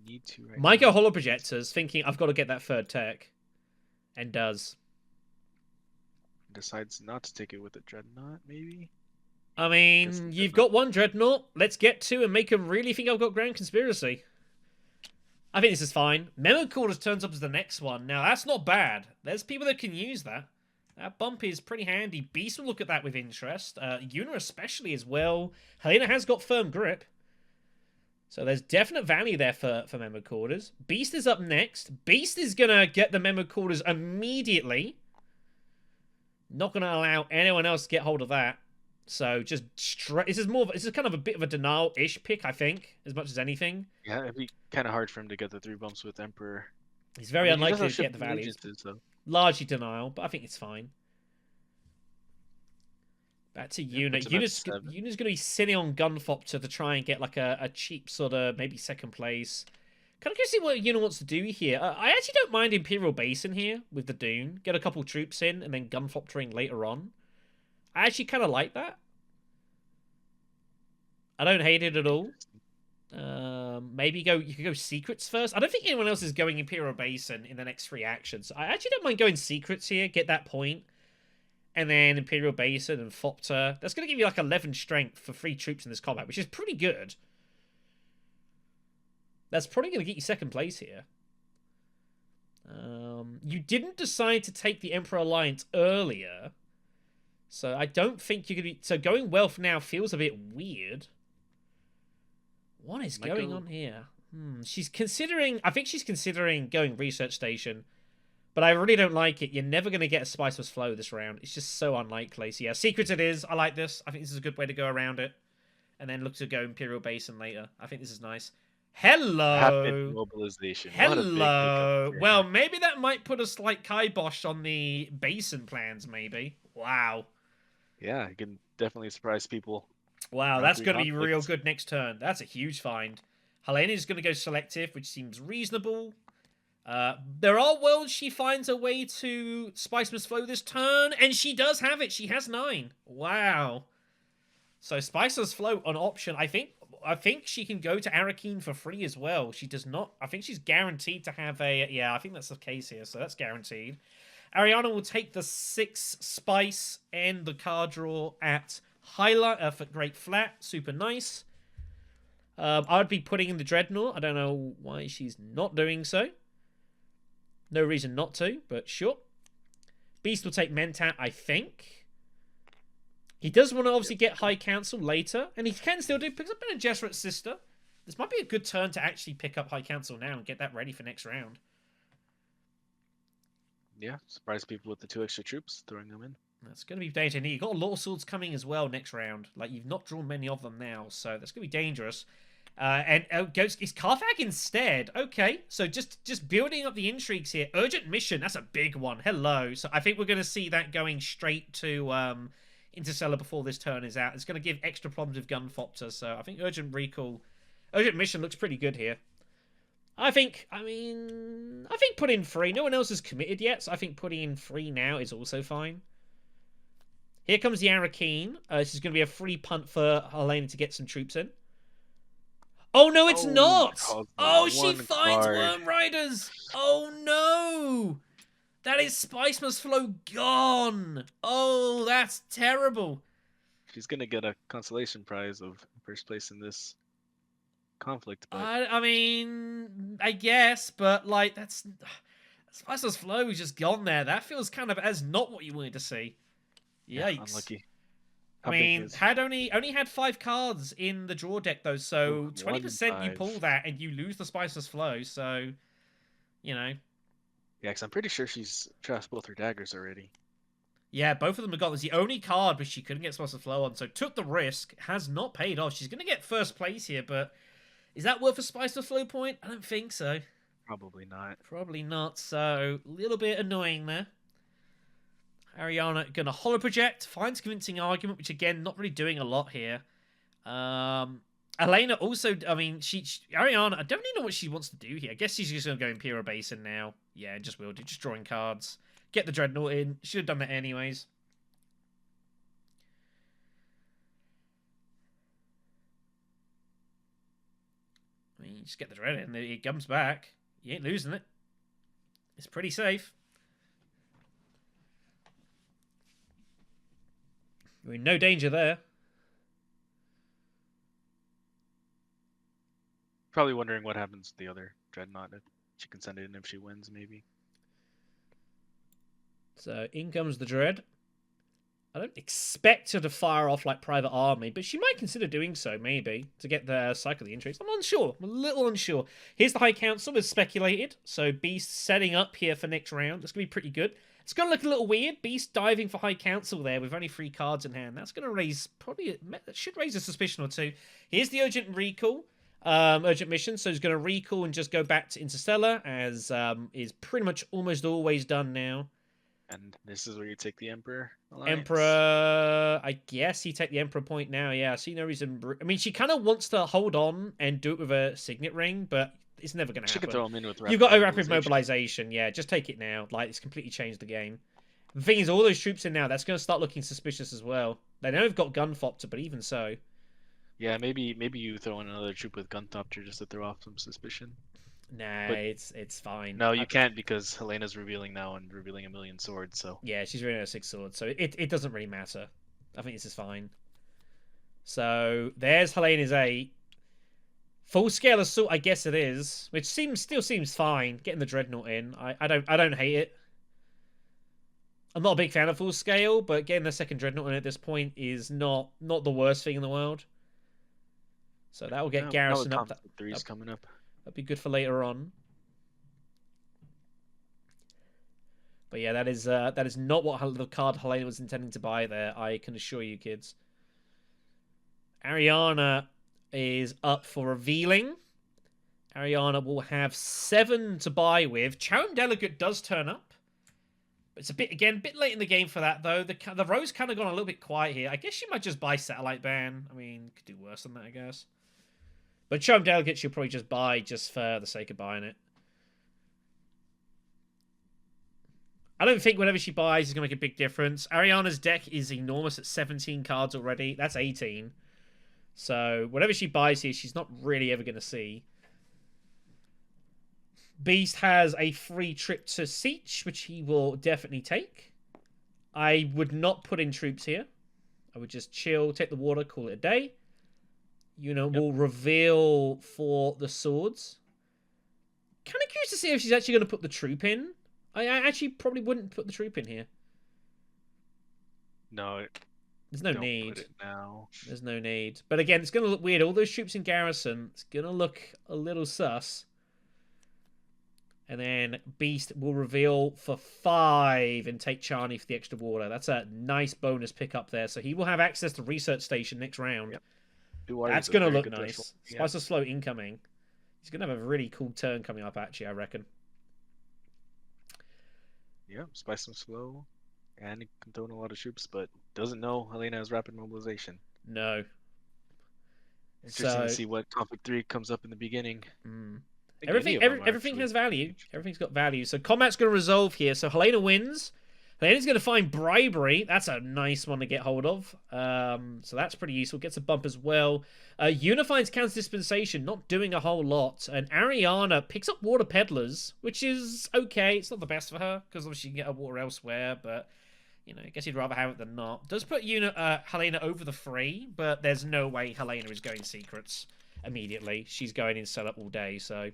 need to right Might now. go Hollow Projectors, thinking I've got to get that 3rd tech. And does. Decides not to take it with a Dreadnought, maybe? I mean, you've got 1 Dreadnought. Let's get 2 and make them really think I've got Grand Conspiracy. I think this is fine. Memo Corders turns up as the next one. Now, that's not bad. There's people that can use that. That bump is pretty handy. Beast will look at that with interest. Yuna especially as well. Helena has got firm grip. So there's definite value there for Memo Quarters. Beast is up next. Beast is going to get the Memo Quarters immediately. Not going to allow anyone else to get hold of that. So just this is kind of a bit of a denial-ish pick, I think, as much as anything. Yeah, it'd be kind of hard for him to get the 3 bumps with Emperor. He's very I mean, unlikely to get the values. So. Largely denial, but I think it's fine. Back to Yuna. Yuna's going to be sitting on Gunfopter to try and get like a cheap sort of maybe second place. Kind of see what Yuna wants to do here. I actually don't mind Imperial Basin here with the Dune. Get a couple troops in and then Gunfoptering later on. I actually kind of like that. I don't hate it at all. Maybe you could go Secrets first. I don't think anyone else is going Imperial Basin in the next 3 actions. I actually don't mind going Secrets here. Get that point. And then Imperial Basin and Fopter. That's going to give you like 11 strength for 3 troops in this combat, which is pretty good. That's probably going to get you second place here. You didn't decide to take the Emperor Alliance earlier. So I don't think you're going to be... So going Wealth now feels a bit weird. What is going on here? She's considering... I think she's considering going Research Station. But I really don't like it. You're never going to get a Spiceless Flow this round. It's just so unlikely. So yeah, Secrets it is. I like this. I think this is a good way to go around it. And then look to go Imperial Basin later. I think this is nice. Hello. Rapid mobilization. Hello. Well, maybe that might put a slight kibosh on the Basin plans, maybe. Wow. Yeah, it can definitely surprise people. Wow, that's going to be real good next turn. That's a huge find. Helena is going to go Selective, which seems reasonable. There are worlds she finds a way to Spiceless Flow this turn, and she does have it. She has 9. Wow. So Spiceless Flow on option. I think she can go to Arakeen for free as well. She does not. I think she's guaranteed to have a... Yeah, I think that's the case here, so that's guaranteed. Ariana will take the 6 Spice and the card draw at Highlight for Great Flat. Super nice. I'd be putting in the Dreadnought. I don't know why she's not doing so. No reason not to, but sure. Beast will take Mentat, I think. He does want to obviously get High Council later, and he can still do. Picks up a Jesuit Sister. This might be a good turn to actually pick up High Council now and get that ready for next round. Yeah, surprise people with the 2 extra troops, throwing them in. That's going to be dangerous. You've got a lot of swords coming as well next round. Like, you've not drawn many of them now, so that's going to be dangerous. And is Carthag instead? Okay, so just building up the intrigues here. Urgent Mission, that's a big one. Hello. So I think we're going to see that going straight to Interstellar before this turn is out. It's going to give extra problems with Gunfopter, so I think Urgent Mission looks pretty good here. I think put in 3. No one else is committed yet, so I think putting in 3 now is also fine. Here comes the Arakeen. This is going to be a free punt for Helena to get some troops in. Oh, no, it's not! Oh, she finds Worm Riders! Oh, no! That is Spiceless Flow gone! Oh, that's terrible. She's going to get a consolation prize of first place in this conflict. But... I mean, I guess, but, like, that's... Spiceless Flow is just gone there. That feels kind of as not what you wanted to see. Yikes. Yeah, unlucky. I mean, only had 5 cards in the draw deck, though, so 20% you pull that and you lose the Spiceless Flow, so, you know. Yeah, because I'm pretty sure she's trashed both her daggers already. Yeah, both of them have got. It's the only card but she couldn't get Spiceless Flow on, so took the risk, has not paid off. She's going to get first place here, but is that worth a Spiceless Flow point? I don't think so. Probably not. Probably not, so a little bit annoying there. Ariana going to Holo Project, finds convincing argument, which again, not really doing a lot here. Elena also, I mean, Ariana, I don't really know what she wants to do here. I guess she's just going to go Imperial Basin now. Yeah, just will do, just drawing cards. Get the Dreadnought in. Should have done that anyways. I mean, just get the Dread in. It comes back. You ain't losing it. It's pretty safe. We're in no danger there. Probably wondering what happens to the other Dreadnought. If she can send it in if she wins, maybe. So in comes the Dread. I don't expect her to fire off like Private Army, but she might consider doing so, maybe, to get the Cycle of the Intrigues. I'm unsure. I'm a little unsure. Here's the High Council as speculated. So Beast setting up here for next round. That's going to be pretty good. It's going to look a little weird. Beast diving for High Council there with only 3 cards in hand. That's going to raise that should raise a suspicion or two. Here's the Urgent Recall. Urgent Mission. So he's going to recall and just go back to Interstellar, as is pretty much almost always done now. And this is where you take the Emperor Alliance. Emperor, I guess you take the Emperor point now. Yeah, I see no reason. I mean, she kind of wants to hold on and do it with a Signet Ring, but it's never going to happen. She can throw him in with You've got a Rapid Mobilization. Yeah, just take it now. Like, it's completely changed the game. The thing is, all those troops in now, that's going to start looking suspicious as well. They know they've got Gunfopter, but even so. Yeah, maybe you throw in another troop with Gunthopter just to throw off some suspicion. Nah, but it's fine. No, you can't, because Helena's revealing now and revealing 1,000,000 swords. So yeah, she's revealing her 6 swords, so it doesn't really matter. I think this is fine. So there's Helena's 8. Full scale assault, I guess it is, which still seems fine. Getting the Dreadnought in, I don't hate it. I'm not a big fan of full scale, but getting the second Dreadnought in at this point is not the worst thing in the world. So that will get Garrison up. Three's coming up. That'd be good for later on. But yeah, that is not what the card Helena was intending to buy there, I can assure you, kids. Ariana is up for revealing. Ariana will have 7 to buy with. Charon Delegate does turn up. It's a bit late in the game for that, though. The row's kind of gone a little bit quiet here. I guess she might just buy Satellite Ban. I mean, could do worse than that, I guess. But Charon Delegate she'll probably just buy just for the sake of buying it. I don't think whatever she buys is going to make a big difference. Ariana's deck is enormous at 17 cards already. That's 18. So whatever she buys here, she's not really ever going to see. Beast has a free trip to Siege, which he will definitely take. I would not put in troops here. I would just chill, take the water, call it a day. We'll reveal for the swords. Kind of curious to see if she's actually going to put the troop in. I actually probably wouldn't put the troop in here. No. There's no need. Put it now. There's no need. But again, it's going to look weird. All those troops in garrison, it's going to look a little sus. And then Beast will reveal for 5 and take Charney for the extra water. That's a nice bonus pickup there. So he will have access to Research Station next round. Yep. That's going to look nice. Spice of Slow incoming. He's going to have a really cool turn coming up, actually, I reckon. Yeah, Spice of Slow. And he can throw in a lot of troops, but doesn't know Helena has Rapid Mobilization. No. Interesting to see what Conflict 3 comes up in the beginning. Everything has value. Everything's got value. So combat's going to resolve here. So Helena wins. Helena's going to find Bribery. That's a nice one to get hold of. So that's pretty useful. Gets a bump as well. Unifies Counter Dispensation, not doing a whole lot. And Ariana picks up Water Peddlers, which is okay. It's not the best for her, because obviously you can get her water elsewhere, but I guess you'd rather have it than not. Does put Helena over the 3, but there's no way Helena is going secrets immediately. She's going in setup all day, so...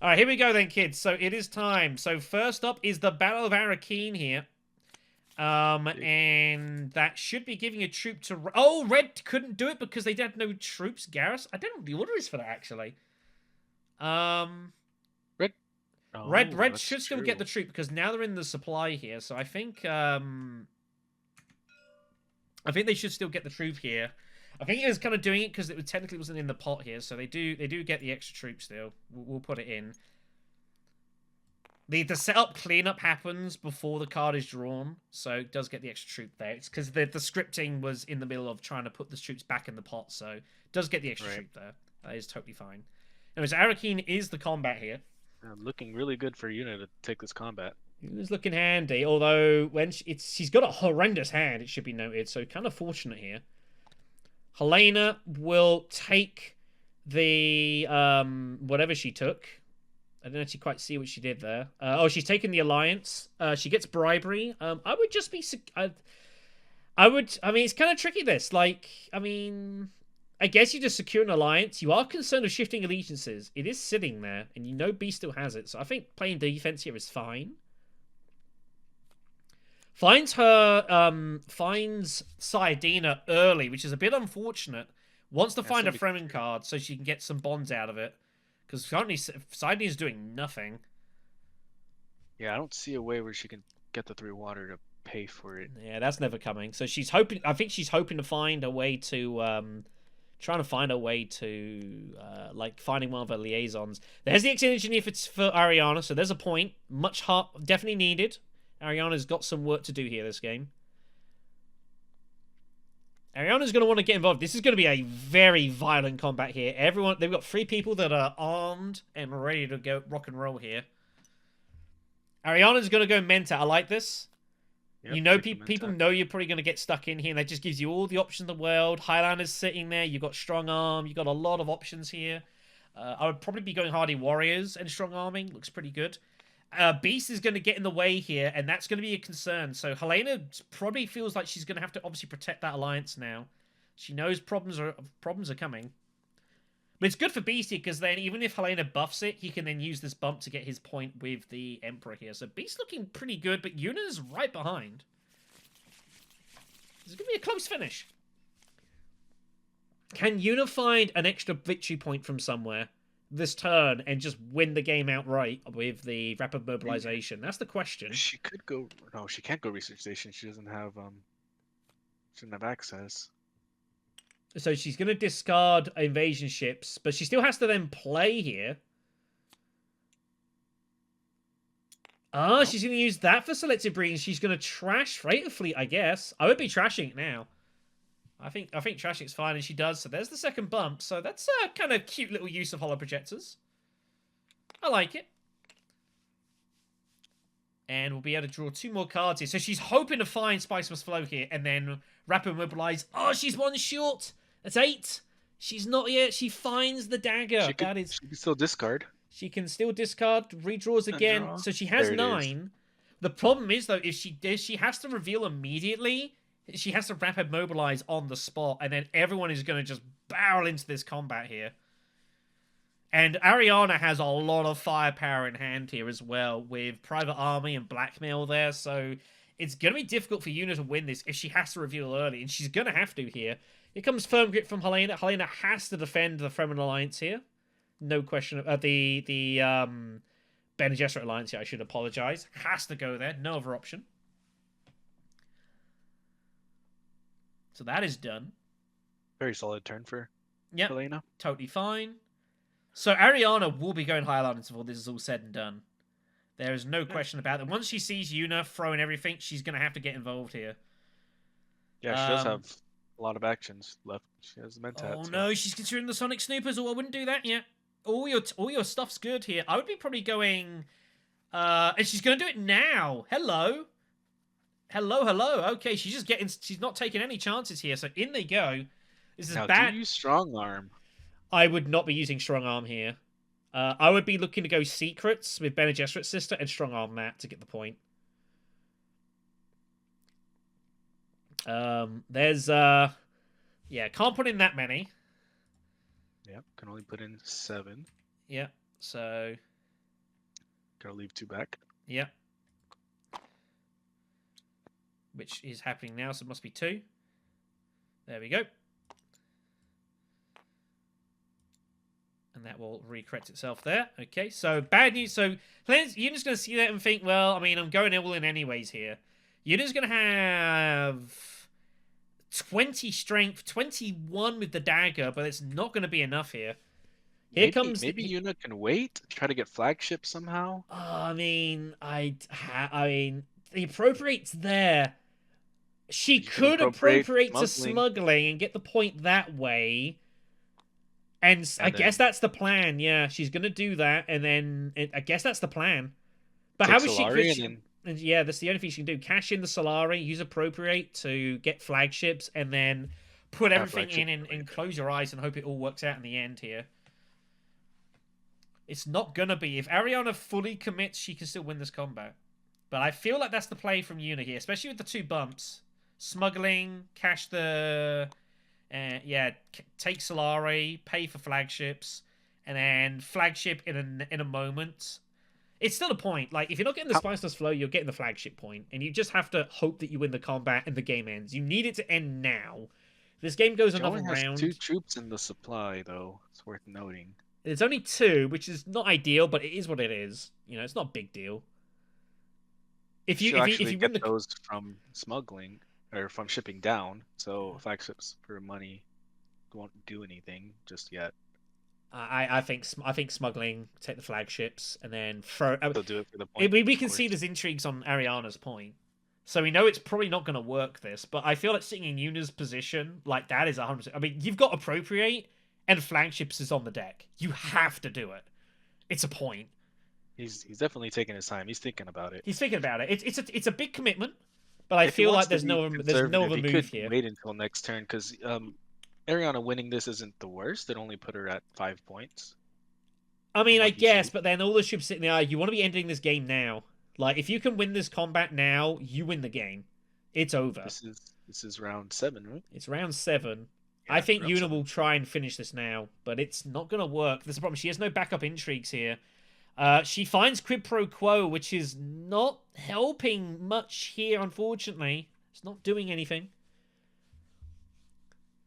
Alright, here we go then, kids. So it is time. So first up is the Battle of Arakeen here. And that should be giving a troop to... Oh, Red couldn't do it because they had no troops. Garrus? I don't know what the order is for that, actually. Red should still get the troop because now they're in the supply here. So I think they should still get the troop here. I think it was kind of doing it because it technically wasn't in the pot here, so they do get the extra troops still. We'll put it in. The setup cleanup happens before the card is drawn, so it does get the extra troop there. It's because the scripting was in the middle of trying to put the troops back in the pot, so it does get the extra troop there. That is totally fine. Anyways, Arakeen is the combat here. Looking really good for Yuna to take this combat. Yuna's looking handy, although when she's got a horrendous hand, it should be noted, so kind of fortunate here. Helena will take the whatever she took. I don't actually quite see what she did there. She's taken the Alliance. She gets Bribery. I would just be... I mean, it's kind of tricky, this. Like, I mean... I guess you just secure an Alliance. You are concerned of shifting allegiances. It is sitting there, and B still has it. So I think playing defense here is fine. finds Saidina early, which is a bit unfortunate. Wants to find a Fremen card so she can get some bonds out of it. Because currently Saidina's doing nothing. Yeah, I don't see a way where she can get the 3 water to pay for it. Yeah, that's never coming. So she's hoping. I think she's hoping to find a way to, trying to find a way to, like finding one of her liaisons. There's the Exit Engineer for Ariana. So there's a point. Much hard, definitely needed. Ariana's got some work to do here this game. Ariana's going to want to get involved. This is going to be a very violent combat here. They've got 3 people that are armed and ready to go rock and roll here. Ariana's going to go Menta. I like this. Yep, you know, people know you're probably going to get stuck in here, and that just gives you all the options in the world. Highlander's sitting there. You've got Strong Arm. You've got a lot of options here. I would probably be going Hardy Warriors and Strong Arming. Looks pretty good. Beast is going to get in the way here, and that's going to be a concern. So Helena probably feels like she's going to have to obviously protect that alliance now. She knows problems are coming. But it's good for Beastie, because then even if Helena buffs it, he can then use this bump to get his point with the Emperor here. So Beast looking pretty good, but Yuna's right behind. This is going to be a close finish. Can Yuna find an extra victory point from somewhere this turn and just win the game outright with the rapid mobilization? That's the question. She could go. No, she can't go research station. She doesn't have access. So she's going to discard invasion ships, but she still has to then play here. She's going to use that for selective breeding. She's going to trash Freighter Fleet, I guess. I would be trashing it now. I think trashing it's fine, and she does. So there's the second bump. So that's a kind of cute little use of holo projectors. I like it. And we'll be able to draw 2 more cards here. So she's hoping to find Spice Must Flow here, and then rapid mobilize. Oh, she's 1 short. That's 8. She's not yet. She finds the dagger. She can still discard. She can still discard, redraws again. So she has 9. The problem is, though, if she has to reveal immediately, she has to rapid mobilize on the spot, and then everyone is going to just barrel into this combat here. And Ariana has a lot of firepower in hand here as well, with Private Army and Blackmail there, so it's going to be difficult for Yuna to win this if she has to reveal early, and she's going to have to here. Here comes Firm Grip from Helena. Helena has to defend the Fremen Alliance here. No question. The Bene Gesserit Alliance here, I should apologize. Has to go there. No other option. So that is done. Very solid turn for Helena. Totally fine. So Ariana will be going High Islands before this is all said and done. There is no question about it. Once she sees Yuna throwing everything, she's going to have to get involved here. Yeah, she does have a lot of actions left. She has the Mentat. Oh no, she's considering the Sonic Snoopers. Oh, I wouldn't do that yet. All your stuff's good here. I would be probably going... and she's going to do it now. Hello. Hello. Okay, she's not taking any chances here. So in they go. This is now, bad. Do you use Strong Arm? I would not be using Strong Arm here. I would be looking to go Secrets with Bene Gesserit's sister and Strong Arm that to get the point. There's can't put in that many. Yep, can only put in 7. Yeah, so gotta leave 2 back. Yeah. Which is happening now, so it must be 2. There we go. And that will recorrect itself there. Okay, so bad news. So you're just going to see that and think, well, I mean, I'm going all in anyways here. You're just going to have 20 strength, 21 with the dagger, but it's not going to be enough here. Maybe Yuna can wait, try to get flagship somehow. I mean, the appropriate's there. She could appropriate to smuggling and get the point that way. And I guess that's the plan. Yeah, she's going to do that. And then I guess that's the plan. But how is she... Yeah, that's the only thing she can do. Cash in the Solari, use appropriate to get flagships, and then put everything in and close your eyes and hope it all works out in the end here. It's not going to be. If Ariana fully commits, she can still win this combat. But I feel like that's the play from Yuna here, especially with the 2 bumps. Smuggling, cash the... take Solari, pay for flagships, and then flagship in a moment. It's still a point. Like, if you're not getting the spiceless flow, you're getting the flagship point, and you just have to hope that you win the combat and the game ends. You need it to end now. This game goes She another only has round. 2 troops in the supply, though. It's worth noting. It's only 2, which is not ideal, but it is what it is. You know, it's not a big deal. If you Get win those from smuggling or from shipping down, so flagships for money won't do anything just yet. I think smuggling, take the flagships, and then throw. They'll do it for the point. We can see there's intrigues on Ariana's point, so we know it's probably not going to work. This, but I feel like sitting in Yuna's position like that is 100%. I mean, you've got appropriate and flagships is on the deck. You have to do it. It's a point. He's definitely taking his time. He's thinking about it. He's thinking about it. It's a big commitment, but I feel like there's no other move here. Wait until next turn because Ariana winning this isn't the worst. It only put her at 5 points. I mean, I guess, but then all the ships sitting there, you want to be ending this game now. Like, if you can win this combat now, you win the game. It's over. This is round 7, right? It's round 7. Yeah, I think round Yuna 7. will try and finish this now, but it's not going to work. There's a problem. She has no backup intrigues here. She finds quid pro quo, which is not helping much here, unfortunately. It's not doing anything.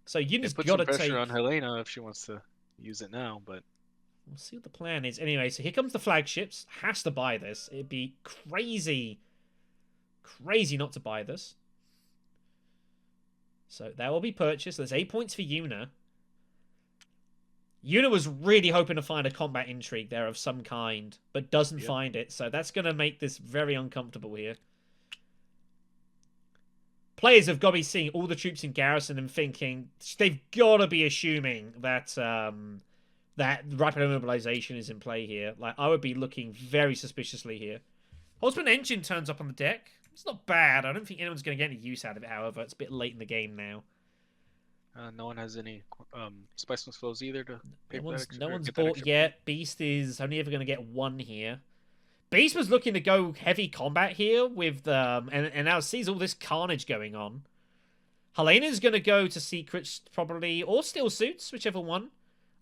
So Yuna's got to take pressure on Helena if she wants to use it now, but we'll see what the plan is. Anyway, so here comes the flagships. Has to buy this. It'd be crazy not to buy this. So that will be purchased. There's 8 points for Yuna. Yuna was really hoping to find a combat intrigue there of some kind, but doesn't find it. So that's going to make this very uncomfortable here. Players have got to be seeing all the troops in garrison and thinking they've got to be assuming that that rapid mobilization is in play here. Like, I would be looking very suspiciously here. Holtzman Engine turns up on the deck. It's not bad. I don't think anyone's going to get any use out of it, however. It's a bit late in the game now. No one has any spiceless flows either to pay no one's bought yet. Beast is only ever going to get 1 here. Beast was looking to go heavy combat here with and now sees all this carnage going on. Helena's going to go to secrets probably, or steel suits, whichever one.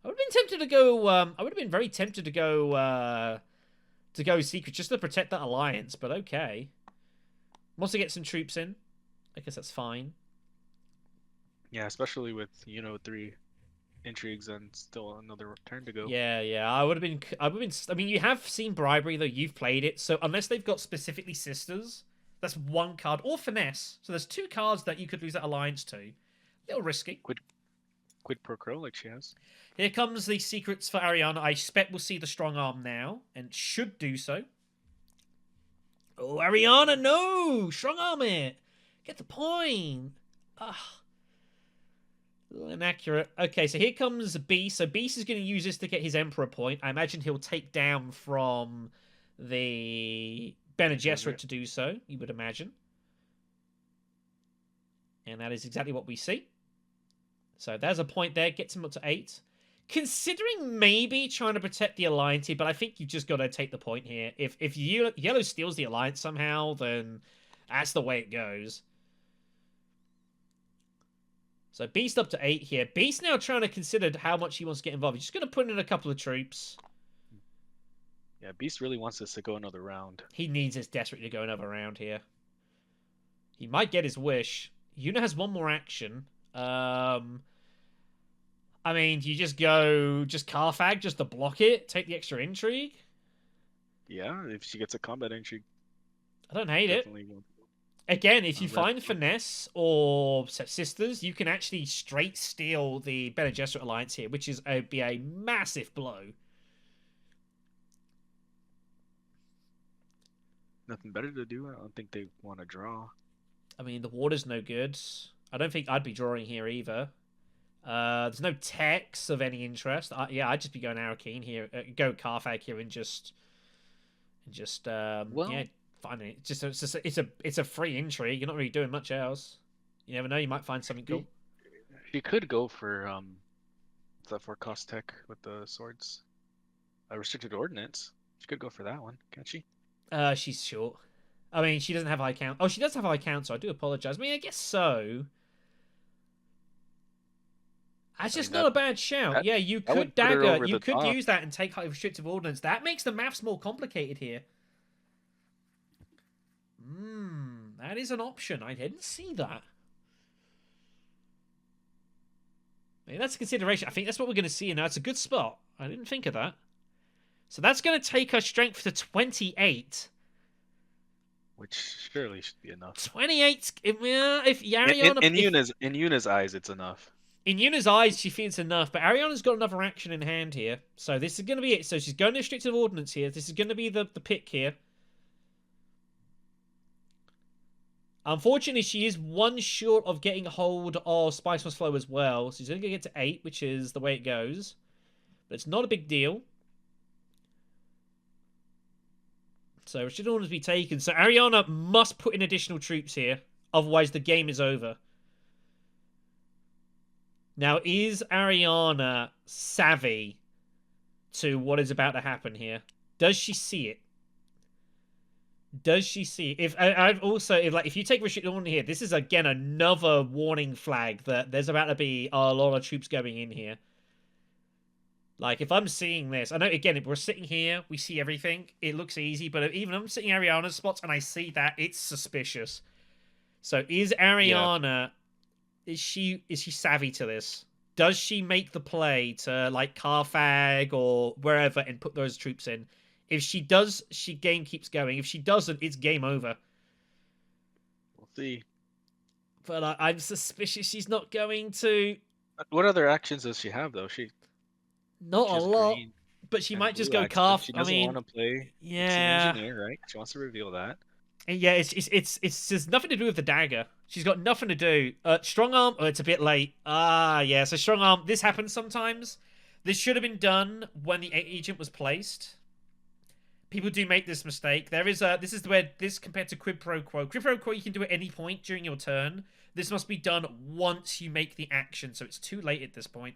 I would have been tempted to go. I would have been very tempted to go secret just to protect that alliance, but okay. Wants to get some troops in. I guess that's fine. Yeah, especially with 3 intrigues and still another turn to go. Yeah. I would have been. I mean, you have seen bribery though. You've played it, so unless they've got specifically sisters, that's 1 card, or finesse. So there's 2 cards that you could lose that alliance to. A little risky. Quid pro quo, like she has. Here comes the secrets for Ariana. I expect we'll see the strong arm now, and should do so. Oh, Ariana, no! Strong arm it! Get the point! Ugh. A little inaccurate. Okay, so here comes Beast. So Beast is going to use this to get his Emperor point. I imagine he'll take down from the Bene Gesserit to do so, you would imagine. And that is exactly what we see. So there's a point there. Gets him up to 8. Considering maybe trying to protect the alliance here, but I think you've just got to take the point here. If Yellow steals the alliance somehow, then that's the way it goes. So Beast up to 8 here. Beast now trying to consider how much he wants to get involved. He's just going to put in a couple of troops. Yeah, Beast really wants this to go another round. He needs this desperately to go another round here. He might get his wish. Yuna has 1 more action. I mean, do you just go Carfag just to block it? Take the extra intrigue? Yeah, if she gets a combat intrigue. I don't hate it. Again, if you find finesse or sisters, you can actually straight steal the Bene Gesserit alliance here, which is be a massive blow. Nothing better to do. I don't think they want to draw. I mean, the water's no good. I don't think I'd be drawing here either. There's no techs of any interest. I'd just be going Arakeen here, go Carfag here, and just find it. It's a free intrigue. You're not really doing much else. You never know. You might find something cool. You could go for that for cost tech with the swords, a restricted ordnance. She could go for that one, can't she? She's short. I mean, she doesn't have high count. Oh, she does have high count, so I do apologize. I mean, I guess so. That's I mean just not a bad shout. that Yeah, you that could would put her dagger. over You the could top. use that and take high restrictive ordnance. That makes the maths more complicated here. That is an option. I didn't see that. Maybe that's a consideration. I think that's what we're going to see now. It's a good spot. I didn't think of that. So that's going to take her strength to 28. Which surely should be enough. 28. If Ariana... In Yuna's eyes, it's enough. In Yuna's eyes, she feels enough, but Ariana's got another action in hand here. So this is going to be it. So she's going to restrictive ordnance here. This is going to be the pick here. Unfortunately, she is one short of getting a hold of Spice Must Flow as well. So she's only going to get to 8, which is the way it goes. But it's not a big deal. So it should always be taken. So Ariana must put in additional troops here. Otherwise, the game is over. Now, is Ariana savvy to what is about to happen here? Does she see it? Does she see it? If you take restricted order here, this is again another warning flag that there's about to be a lot of troops going in here. Like, if I'm seeing this, I know, again, if we're sitting here, we see everything. It looks easy, but even if I'm sitting Ariana's spots and I see that, it's suspicious. So is Ariana, is she savvy to this? Does she make the play to, like, Carthag or wherever and put those troops in? If she does, game keeps going. If she doesn't, it's game over. We'll see. But I'm suspicious she's not going to... What other actions does she have, though? Not a lot, but she might just go Carth. She doesn't want to play. Yeah, engineer, right? She wants to reveal that. Yeah, it's just nothing to do with the dagger. She's got nothing to do. Strong arm. Oh, it's a bit late. Yeah. So strong arm. This happens sometimes. This should have been done when the agent was placed. People do make this mistake. This is where this compared to quid pro quo. Quid pro quo you can do at any point during your turn. This must be done once you make the action, so it's too late at this point.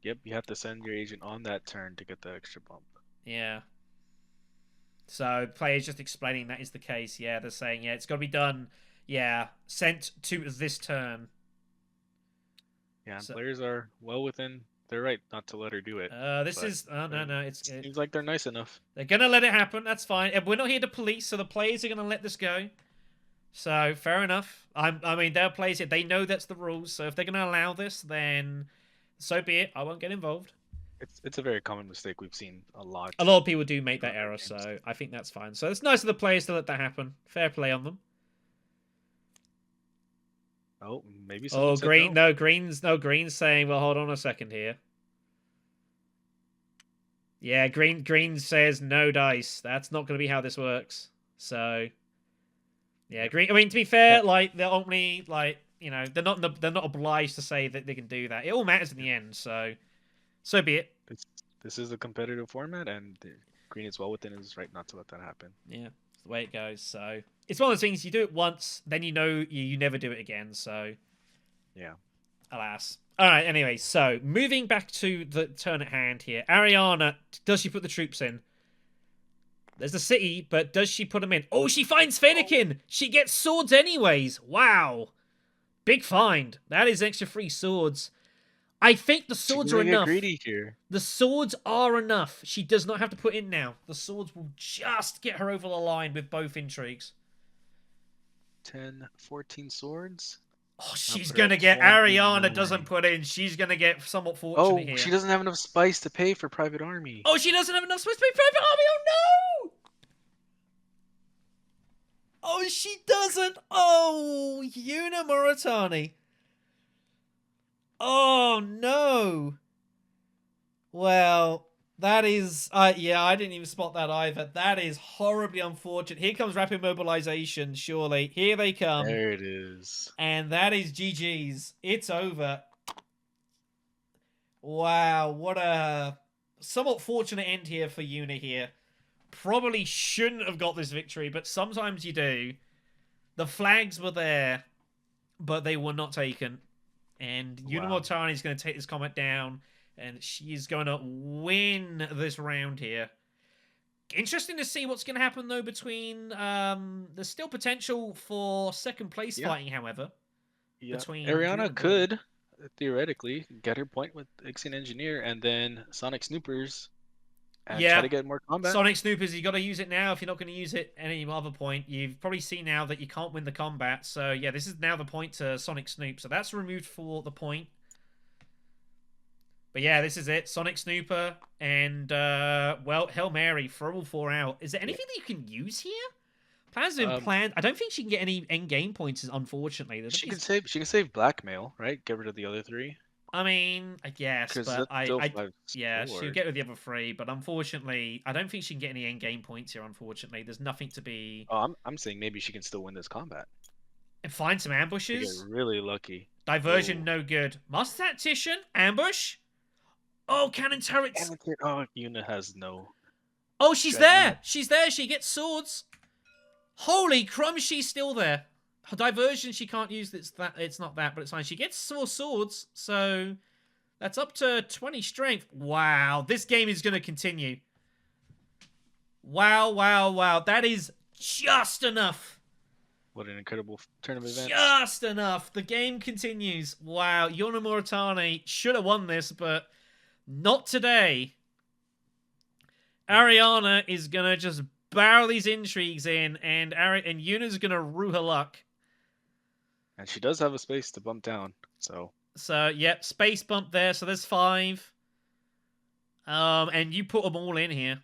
Yep, you have to send your agent on that turn to get the extra bump. Yeah. So players just explaining that is the case. Yeah, they're saying, yeah, it's got to be done. Yeah, sent to this turn. Yeah, so, players are well within their right not to let her do it. No. It seems like they're nice enough. They're gonna let it happen. That's fine. We're not here to police, so the players are gonna let this go. So fair enough. I mean, they're players here. They know that's the rules. So if they're gonna allow this, then so be it. I won't get involved. It's a very common mistake we've seen a lot. A lot of people do make that error, so I think that's fine. So it's nice of the players to let that happen. Fair play on them. Oh, maybe. Oh, green. No, green's saying, well, hold on a second here. Yeah, green says no dice. That's not going to be how this works. So, yeah, green. I mean, to be fair, like they're only like they're not obliged to say that they can do that. It all matters in the end. So be it. This is a competitive format, and green is well within his right not to let that happen. Yeah, it's the way it goes. So it's one of those things, you do it once, then you never do it again. So yeah, alas. All right. Anyway, so moving back to the turn at hand here, Ariana, does she put the troops in? There's the city, but does she put them in? Oh, she finds Fennekin. She gets swords anyways. Wow, big find. That is extra 3 swords. I think the swords are enough. Greedy here. The swords are enough. She does not have to put in now. The swords will just get her over the line with both intrigues. 10, 14 swords. Oh, she's going to get... Ariana doesn't put in. She's going to get somewhat fortunate here. Oh, she doesn't have enough spice to pay for Private Army. Oh, she doesn't have enough spice to pay for Private Army. Oh, no! Oh, she doesn't. Oh, Yuna Muratani. Oh, no. Well, that is... yeah, I didn't even spot that either. That is horribly unfortunate. Here comes Rapid Mobilization, surely. Here they come. There it is. And that is GG's. It's over. Wow, what a somewhat fortunate end here for Yuna here. Probably shouldn't have got this victory, but sometimes you do. The flags were there, but they were not taken. And Yuna Mortani is going to take this combat down, and she is going to win this round here. Interesting to see what's going to happen, though, between... there's still potential for second place fighting, however. Yeah. Between Ariana could theoretically get her point with Ixion Engineer and then Sonic Snoopers and try Yeah. to get more combat. Sonic Snoopers, you got to use it now if you're not going to use it at any other point. You've probably seen now that you can't win the combat. So, yeah, this is now the point to Sonic Snoop. So that's removed for the point. But yeah, this is it. Sonic Snooper and, well, Hail Mary for all 4 out. Is there anything that you can use here? Plans have been planned. I don't think she can get any end game points, unfortunately. She can save Blackmail, right? Get rid of the other 3. I mean, I guess, but yeah, she'll get with the other 3, but unfortunately, I don't think she can get any end game points here. Unfortunately, there's nothing to be. Oh, I'm saying maybe she can still win this combat and find some ambushes. Get really lucky. Diversion, no good. Master Tactician, ambush. Oh, cannon turrets. Oh, Yuna has no. Oh, she's there. She's there. She gets swords. Holy crumbs, she's still there. Her diversion she can't use. It's not that, but it's fine. She gets 4 swords, so that's up to 20 strength. Wow, this game is going to continue. Wow, wow, wow. That is just enough. What an incredible turn of events. Just enough. The game continues. Wow, Yuna Moritani should have won this, but not today. Ariana is going to just barrel these intrigues in, and Yuna's going to rue her luck. And she does have a space to bump down, so. So, yep, space bump there, so there's 5. And you put them all in here.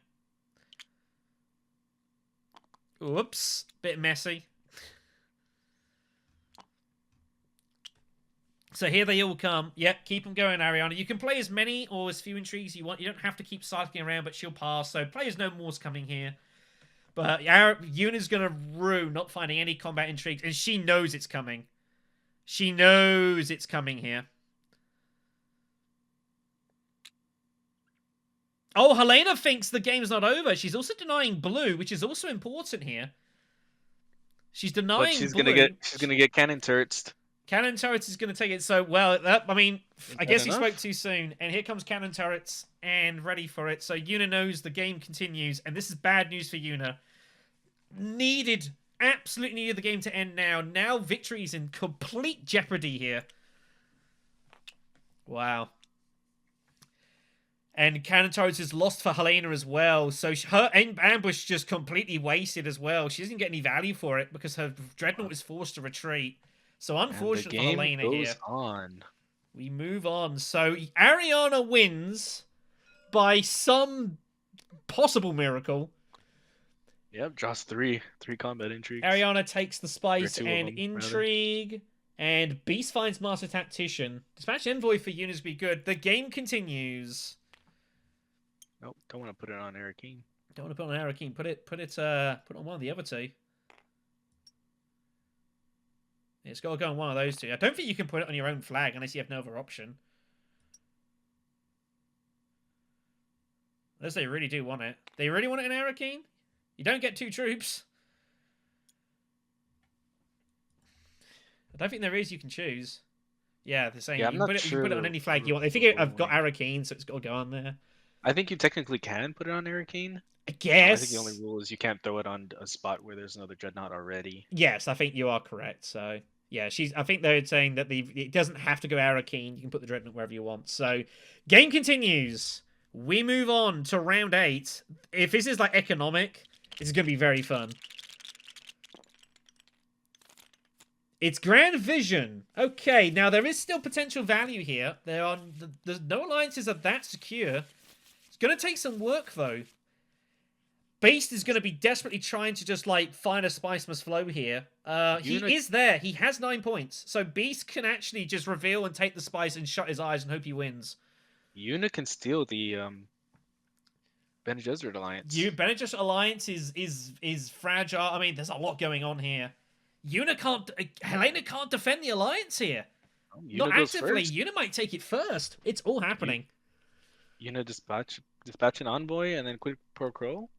Whoops, bit messy. So here they all come. Yep, keep them going, Ariana. You can play as many or as few intrigues you want. You don't have to keep cycling around, but she'll pass. So players no more's coming here. But Yuna's going to rue not finding any combat intrigues, and she knows it's coming. She knows it's coming here. Oh, Helena thinks the game's not over. She's also denying blue, which is also important here. She's denying but she's blue. She's gonna get cannon turrets. Cannon turrets is going to take it. So, well, I mean, I guess he spoke too soon. And here comes cannon turrets and ready for it. So Yuna knows the game continues. And this is bad news for Yuna. Absolutely needed the game to end now. Now victory is in complete jeopardy here. Wow. And cannon turrets is lost for Helena as well. So her ambush just completely wasted as well. She doesn't get any value for it because her dreadnought is forced to retreat. So unfortunate for Helena here. We move on. So Ariana wins by some possible miracle. Yep, draws 3 combat intrigues. Ariana takes the spice and intrigue. And Beast finds Master Tactician. Dispatch Envoy for Yuna's be good. The game continues. Nope, don't want to put it on Arakeen. Don't want to put it on Arakeen. Put it on one of the other 2. It's got to go on one of those 2. I don't think you can put it on your own flag unless you have no other option. Unless they really do want it. They really want it in Arakeen? You don't get 2 troops. I don't think there is. You can choose. Yeah, they're saying you can put it on any flag you want. They figure I've got Arakeen, so it's got to go on there. I think you technically can put it on Arakeen. I guess. I think the only rule is you can't throw it on a spot where there's another dreadnought already. Yes, I think you are correct. So yeah, I think they're saying that it doesn't have to go Arakeen. You can put the dreadnought wherever you want. So game continues. We move on to round 8. If this is like economic, it's going to be very fun. It's Grand Vision. Okay, now there is still potential value here. There's no alliances are that secure. It's going to take some work, though. Beast is going to be desperately trying to just, like, find a spice must flow here. He is there. He has 9 points. So Beast can actually just reveal and take the spice and shut his eyes and hope he wins. Yuna can steal the Bene Gesserit alliance. Bene Gesserit alliance is fragile. I mean, there's a lot going on here. Helena can't defend the alliance here. Not actively. Yuna might take it first. It's all happening. Yuna dispatch an envoy and then quid pro quo.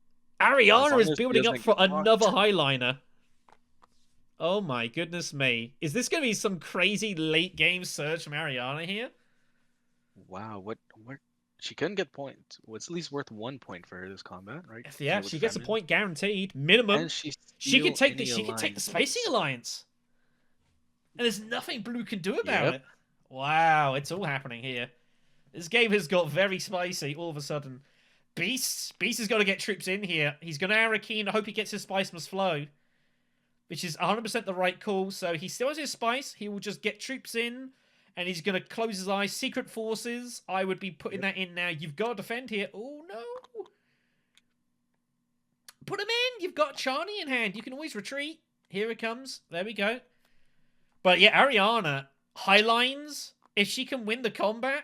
Ariana is building up for another highliner. Oh my goodness me. Is this going to be some crazy late game surge from Ariana here? Wow, what she couldn't get points. Well, it's at least worth 1 point for her this combat, right? Yeah, she gets a point guaranteed. Minimum. And she can take the spacing alliance. And there's nothing blue can do about it. Wow, it's all happening here. This game has got very spicy all of a sudden. Beast has got to get troops in here. He's going to Arakeen. I hope he gets his Spice Must Flow, which is 100% the right call. So he still has his Spice. He will just get troops in, and he's going to close his eyes. Secret Forces, I would be putting that in now. You've got to defend here. Oh, no. Put him in. You've got Charney in hand. You can always retreat. Here it comes. There we go. But yeah, Ariana, high lines, if she can win the combat,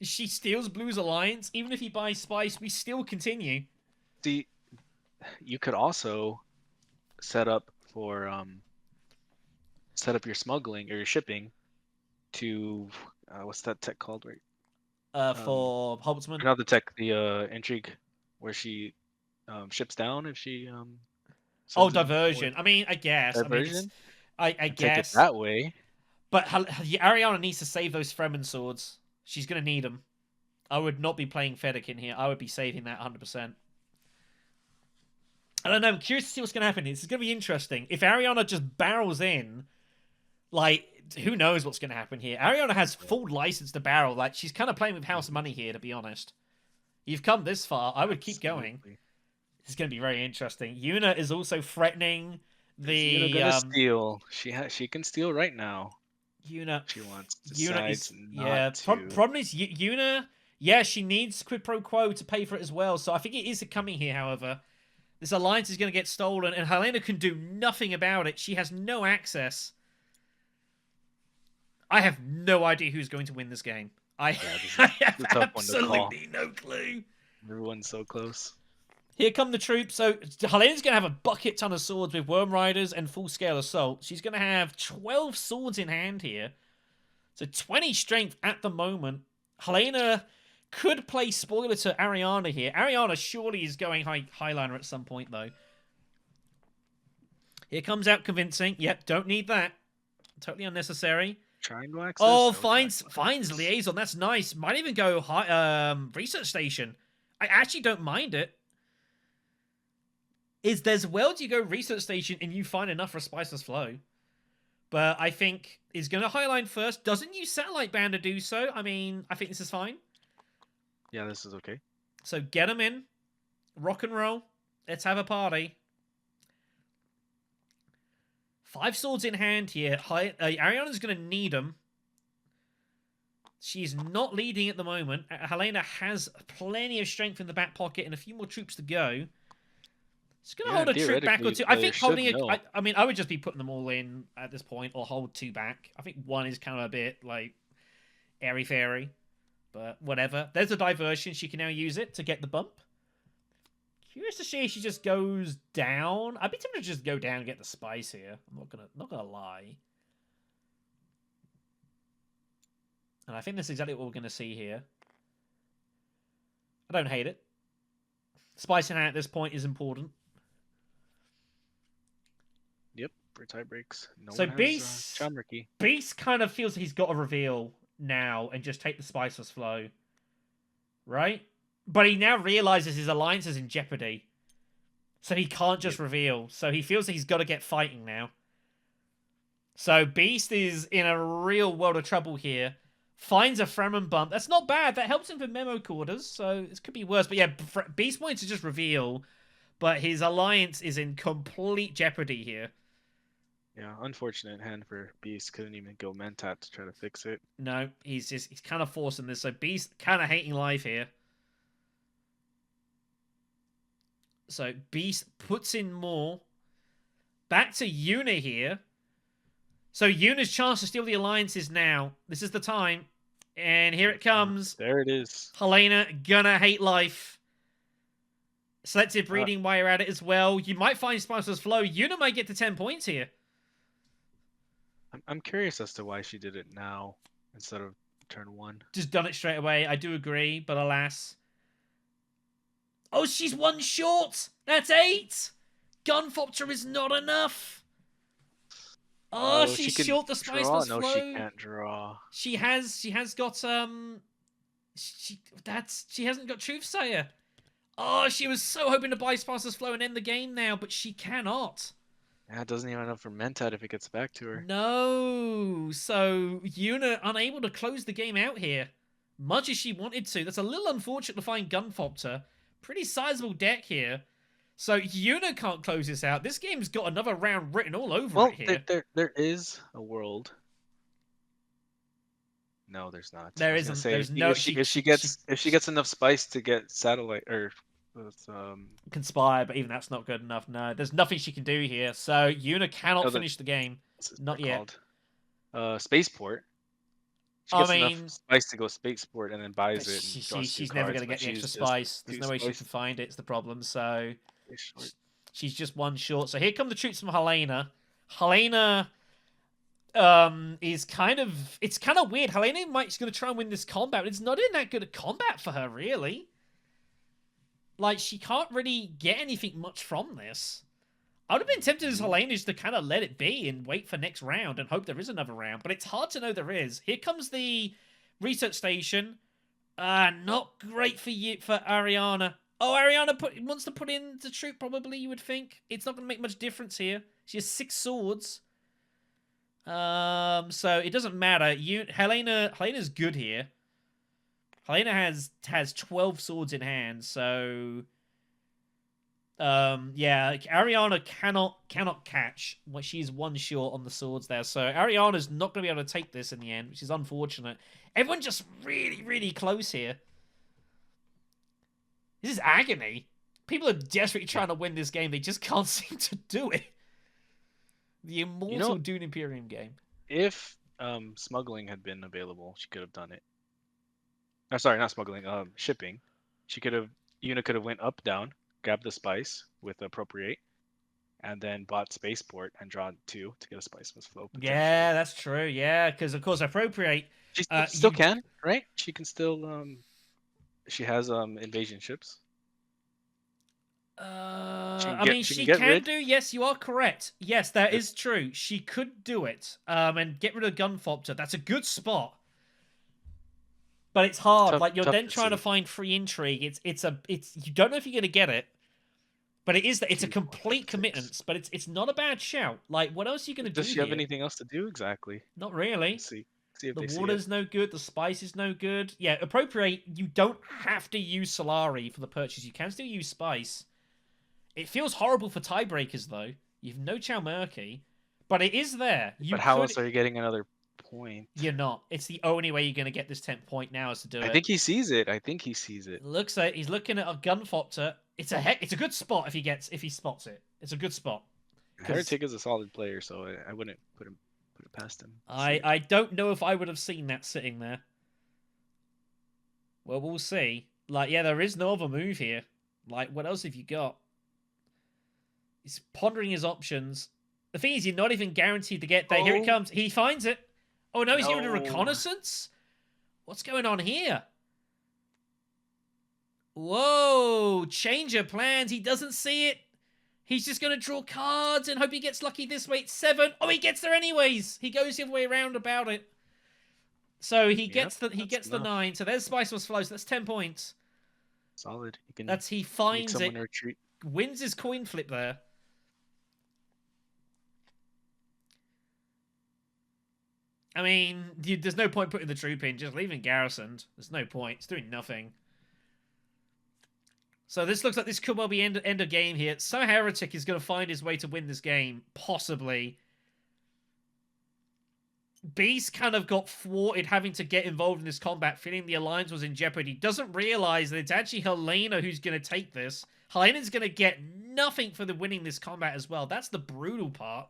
she steals Blue's alliance. Even if he buys Spice, we still continue. See, you could also set up for set up your smuggling or your shipping to what's that tech called, right? For Holtzman. Another tech, the intrigue, where she ships down if she Oh, sends it diversion. I mean, I guess. diversion. I Take it guess. that way. But Ariana needs to save those Fremen swords. She's going to need them. I would not be playing Fedek in here. I would be saving that 100%. I don't know. I'm curious to see what's going to happen. This is going to be interesting. If Ariana just barrels in, like, who knows what's going to happen here? Ariana has full license to barrel. Like, she's kind of playing with house money here, to be honest. You've come this far. I would keep going. It's going to be very interesting. Yuna is also threatening the... Yuna gonna steal. She can steal right now. Yuna... She wants. Yuna is... not Yeah, to. problem is, Yuna... Yeah, she needs quid pro quo to pay for it as well. So I think it is coming here, however. This alliance is going to get stolen, and Helena can do nothing about it. She has no access. I have no idea who's going to win this game. I have absolutely no clue. Everyone's so close. Here come the troops. So Helena's going to have a bucket ton of swords with Worm Riders and full-scale assault. She's going to have 12 swords in hand here. So 20 strength at the moment. Helena could play spoiler to Ariana here. Ariana surely is going Highliner at some point, though. Here comes out convincing. Yep, don't need that. Totally unnecessary. Triangle access. Oh, finds liaison. That's nice. Might even go research station. I actually don't mind it. There's well do you go research station and you find enough for Spiceless Flow. But I think is going to highline first. Doesn't use Satellite Band to do so. I mean, I think this is fine. Yeah, this is okay. So get them in. Rock and roll. Let's have a party. 5 swords in hand here. Ariana's going to need them. She's not leading at the moment. Helena has plenty of strength in the back pocket and a few more troops to go. She's going to hold a troop back or two. I think holding I mean, I would just be putting them all in at this point or hold 2 back. I think 1 is kind of a bit, like, airy-fairy. But whatever. There's a diversion. She can now use it to get the bump. Curious to see if she just goes down. I'd be tempted to just go down and get the spice here. I'm not gonna lie. And I think that's exactly what we're gonna see here. I don't hate it. Spicing out at this point is important. Yep, for tie breaks. So Beast kind of feels he's got a reveal now and just take the Spiceless Flow. Right? But he now realizes his alliance is in jeopardy. So he can't just reveal. So he feels that he's got to get fighting now. So Beast is in a real world of trouble here. Finds a Fremen bump. That's not bad. That helps him for memo quarters. So it could be worse. But yeah, Beast wanted to just reveal. But his alliance is in complete jeopardy here. Yeah, unfortunate hand for Beast. Couldn't even go Mentat to try to fix it. No, he's kind of forcing this. So Beast kind of hating life here. So Beast puts in more. Back to Yuna here. So Yuna's chance to steal the alliances now. This is the time. And here it comes. There it is. Helena gonna hate life. Selective breeding while you're at it as well. You might find Spiceless Flow. Yuna might get to 10 points here. I'm curious as to why she did it now instead of turn 1. Just done it straight away. I do agree, but alas. Oh, she's 1 short. That's 8. Gunfopter is not enough. Oh, she's short the Spiceless Flow. No, she can't draw. She has got she hasn't got Truthsayer. Oh, she was so hoping to buy Spiceless Flow and end the game now, but she cannot. Yeah, it doesn't even have enough for Mentat if it gets back to her. No. So Yuna unable to close the game out here, much as she wanted to. That's a little unfortunate to find Gunfopter. Pretty sizable deck here. So Yuna can't close this out. This game's got another round written all over Well, it here. there is a world. No, there's not. There I was gonna isn't. say There's no. if she gets enough spice to get satellite or Conspire, but even that's not good enough. No, there's nothing she can do here. So Yuna cannot finish the game. what's this Not card yet. called? Spaceport. She I gets mean, enough spice to go Spaceport and then buys but it. And draws two she's never cards, going to get but the extra she's spice. just There's too no way she spicy. can find it. It's the problem. So Short. she's just one short. So here come the troops from Helena. Helena is kind of, it's kind of weird. Helena might going to try and win this combat, but it's not in that good at combat for her, really. Like, she can't really get anything much from this. I would have been tempted as Helena just to kind of let it be and wait for next round and hope there is another round, but it's hard to know there is. Here comes the research station. Not great for you, for Ariana. Oh, Ariana wants to put in the troop, probably, you would think. It's not going to make much difference here. She has 6 swords. So it doesn't matter. Helena's good here. Helena has 12 swords in hand, so yeah, Ariana cannot catch. Well, she's one short on the swords there, so Ariana's not going to be able to take this in the end, which is unfortunate. Everyone's just really, really close here. This is agony. People are desperately trying to win this game. They just can't seem to do it. The immortal Dune Imperium game. If smuggling had been available, she could have done it. Oh, sorry, not smuggling. Shipping. Yuna could have went up, down, grabbed the spice with appropriate, and then bought spaceport and drawn 2 to get a spice with flow. Yeah, that's true. Yeah, because of course appropriate. She still can, right? She can still. She has invasion ships. I mean, she can do. Yes, you are correct. Yes, that is true. She could do it. And get rid of Gunfopter. That's a good spot. But it's hard. Like, you're then trying to find free intrigue. It's you don't know if you're gonna get it. But it's a complete commitment. But it's not a bad shout. Like, what else are you gonna do? Does she have anything else to do exactly? Not really. Let's see if the water's no good. The spice is no good. Yeah, appropriate. You don't have to use Solari for the purchase. You can still use spice. It feels horrible for tiebreakers, though. You've no Chow Murky, but it is there. But how else are you getting another point? You're not. It's the only way you're going to get this 10th point now is to do it. I think he sees it. Looks like he's looking at a Gunfopter. It's a good spot if he spots it. It's a good spot. Heretic is a solid player, so I wouldn't put it past him. I don't know if I would have seen that sitting there. Well, we'll see. Like, yeah, there is no other move here. Like, what else have you got? He's pondering his options. The thing is, you're not even guaranteed to get there. Here it comes. He finds it. Oh, no, he's doing a reconnaissance? What's going on here? Whoa, change of plans. He doesn't see it. He's just going to draw cards and hope he gets lucky this way. It's 7. Oh, he gets there anyways. He goes the other way around about it. So he gets the 9. So there's Spice was flow. So that's 10 points. Solid. He finds it. Retreat. Wins his coin flip there. I mean, there's no point putting the troop in. Just leaving garrisoned. There's no point. It's doing nothing. So this looks like this could well be end of game here. So Heretic is going to find his way to win this game. Possibly. Beast kind of got thwarted having to get involved in this combat, feeling the alliance was in jeopardy. Doesn't realize that it's actually Helena who's going to take this. Helena's going to get nothing for the winning this combat as well. That's the brutal part.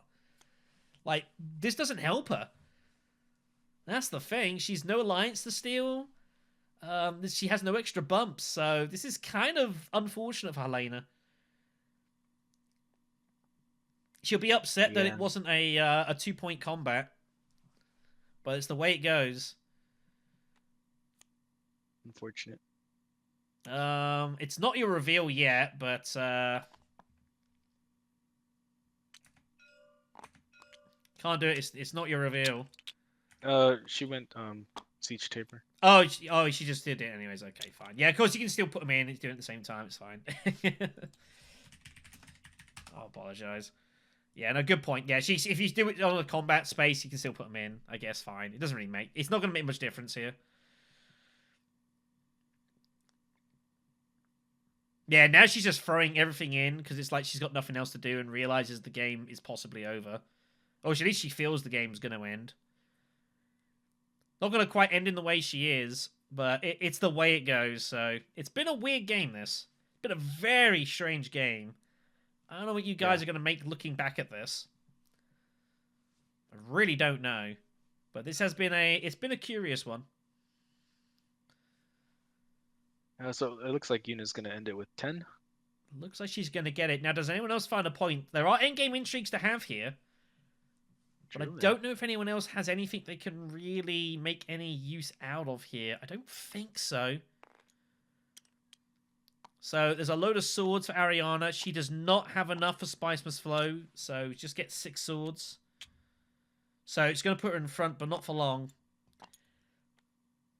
Like, this doesn't help her. That's the thing. She's no alliance to steal. She has no extra bumps, so this is kind of unfortunate for Helena. She'll be upset that it wasn't a 2-point combat, but it's the way it goes. Unfortunate. It's not your reveal yet, but can't do it. It's not your reveal. She went siege taper. Oh, she just did it anyways. Okay, fine. Yeah, of course you can still put them in. It's doing it at the same time. It's fine. I apologize. Yeah, no, good point. Yeah, if you do it on a combat space, you can still put them in. I guess fine. It doesn't really make. It's not going to make much difference here. Yeah, now she's just throwing everything in because it's like she's got nothing else to do and realizes the game is possibly over. Or at least she feels the game's going to end. Not going to quite end in the way she is, but it's the way it goes. So it's been a weird game, this. It's been a very strange game. I don't know what you guys are going to make looking back at this. I really don't know. But this has been it's been a curious one. So it looks like Yuna's going to end it with 10. Looks like she's going to get it. Now, does anyone else find a point? There are endgame intrigues to have here. But I don't know if anyone else has anything they can really make any use out of here. I don't think so. So there's a load of swords for Ariana. She does not have enough for Spice Must Flow. So just get 6 swords. So it's going to put her in front, but not for long.